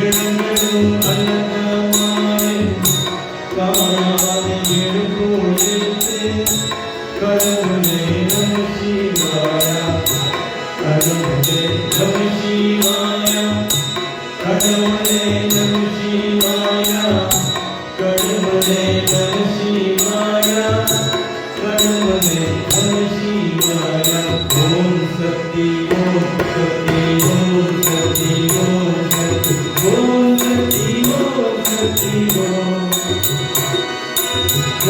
[SPEAKER 2] எழுங்களும் அல்லதமாய் காணாது எழுப்பொழித்து கடவுளே நமசிவாயா. கடவுளே நமசிவாயா. கடவுளே நமசிவாயா. கடவுளே நமசிவாயா. கடவுளே நமசிவாயா. ஓம் சக்தி ஓம் சக்தி ஓம் சக்தி ஓம் சக்தி ஓம் சக்தி ஓம் சக்தி ஓம் சக்தி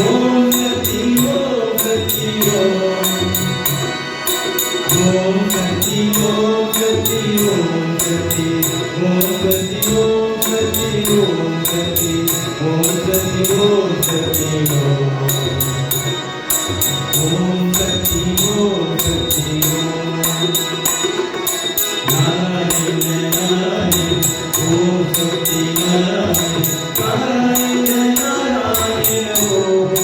[SPEAKER 2] ஓம் சக்தி ஓம் சக்தி ஓம் சக்தி ஓம் சக்தி ஓம் சக்தி ஓம் சக்தி ஓம் சக்தி ஓம் சக்தி ஓம் சக்தி ஓம் சக்தி ஓம் சக்தி நாராயண நாராயண ஓம் சக்தி நாராயண நாராயண நாராயண ஓம்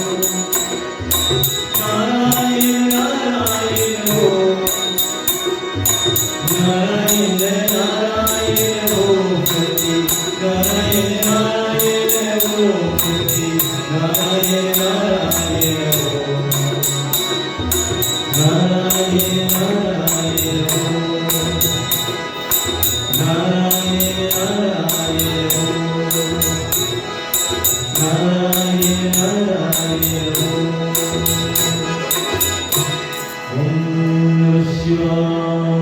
[SPEAKER 2] நாராயண நாராயண ஓம் நாராயண நாராயண ஓம் சக்தி நாராயண நாராயண ஓம் சக்தி நாராயண நாராயண ஓம் நாராயண நாராயண ஓம் நாராயண நாராயண ஓம் நாராயண நாராயண ஓம். ஓம் நம சிவாய.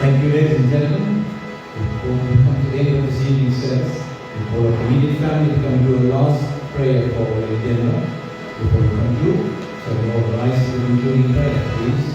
[SPEAKER 2] Thank you, ladies and gentlemen. Before we come to the end of this evening service, before the immediate family to come to a last prayer for the dinner, before we conclude, so we all rise to the concluding prayer, please.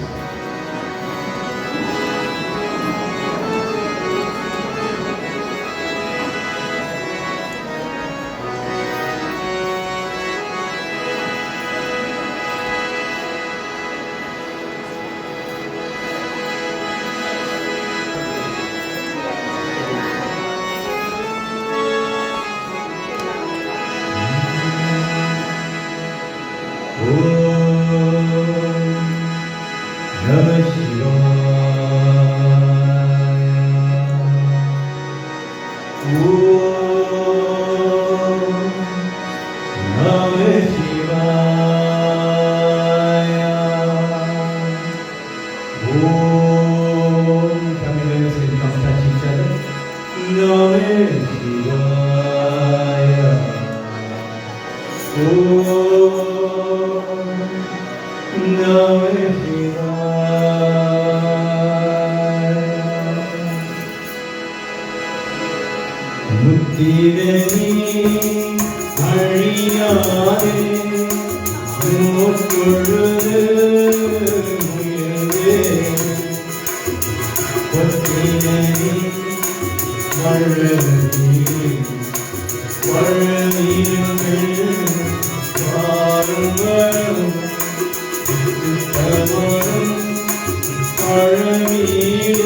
[SPEAKER 6] அழகீடு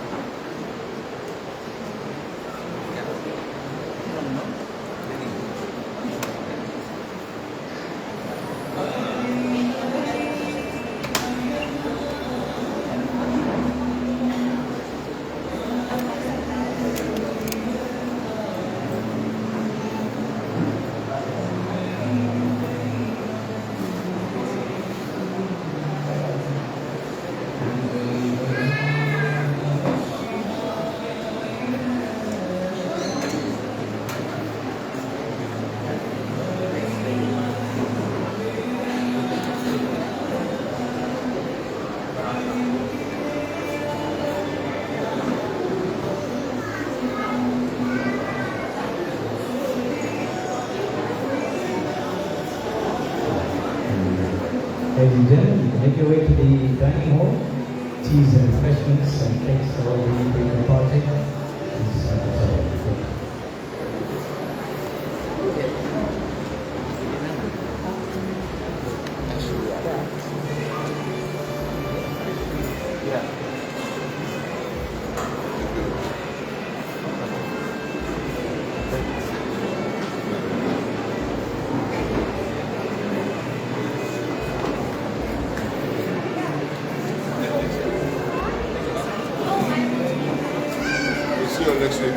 [SPEAKER 6] next week.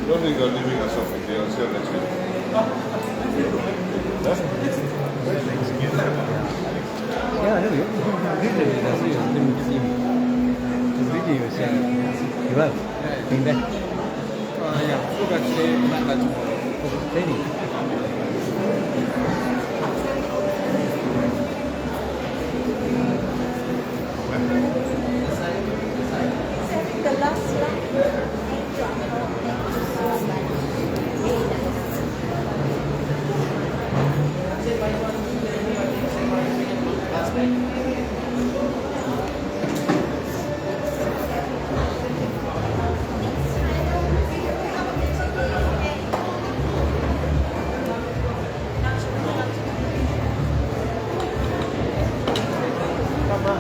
[SPEAKER 6] Don't think you're leaving us off India. I'll see you next week.
[SPEAKER 1] Yeah, I know you. Really, that's you. Didn't see me. The video you were saying. You have? Been back?
[SPEAKER 4] Yeah, flew back today, not back tomorrow.
[SPEAKER 1] Training.
[SPEAKER 5] The last one.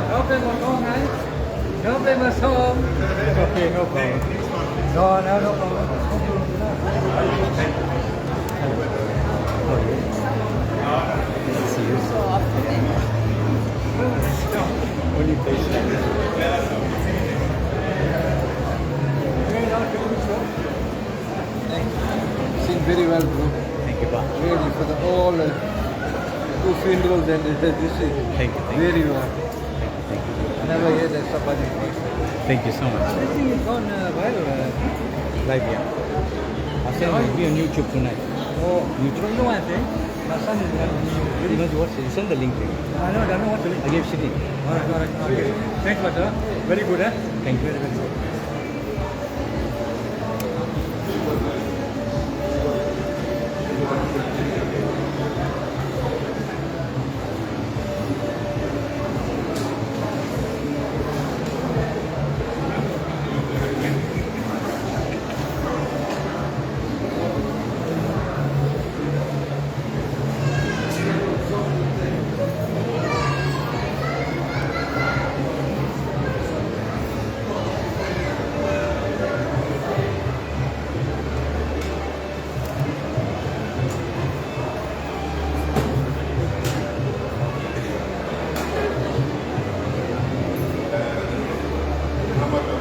[SPEAKER 1] No famous home, right? No famous home. Okay, no problem. No problem. See you. Only place like
[SPEAKER 4] Sing very well, bro.
[SPEAKER 1] Thank you, Pa.
[SPEAKER 4] Really, for the all two funerals and this is
[SPEAKER 1] Thank you.
[SPEAKER 4] very well.
[SPEAKER 1] Thank you.
[SPEAKER 4] I never hear that somebody.
[SPEAKER 1] Thank you so much. This thing is gone viral. Live, yeah. I'll send it. It'll be on YouTube tonight.
[SPEAKER 4] Oh,
[SPEAKER 1] YouTube. You know what I'm saying? My son is he knows what to send the link to you.
[SPEAKER 4] I don't know what to do.
[SPEAKER 1] I gave Shitty.
[SPEAKER 4] Alright. Okay. Thanks, brother. Very good, eh?
[SPEAKER 1] Thank you. Very good.
[SPEAKER 6] How much?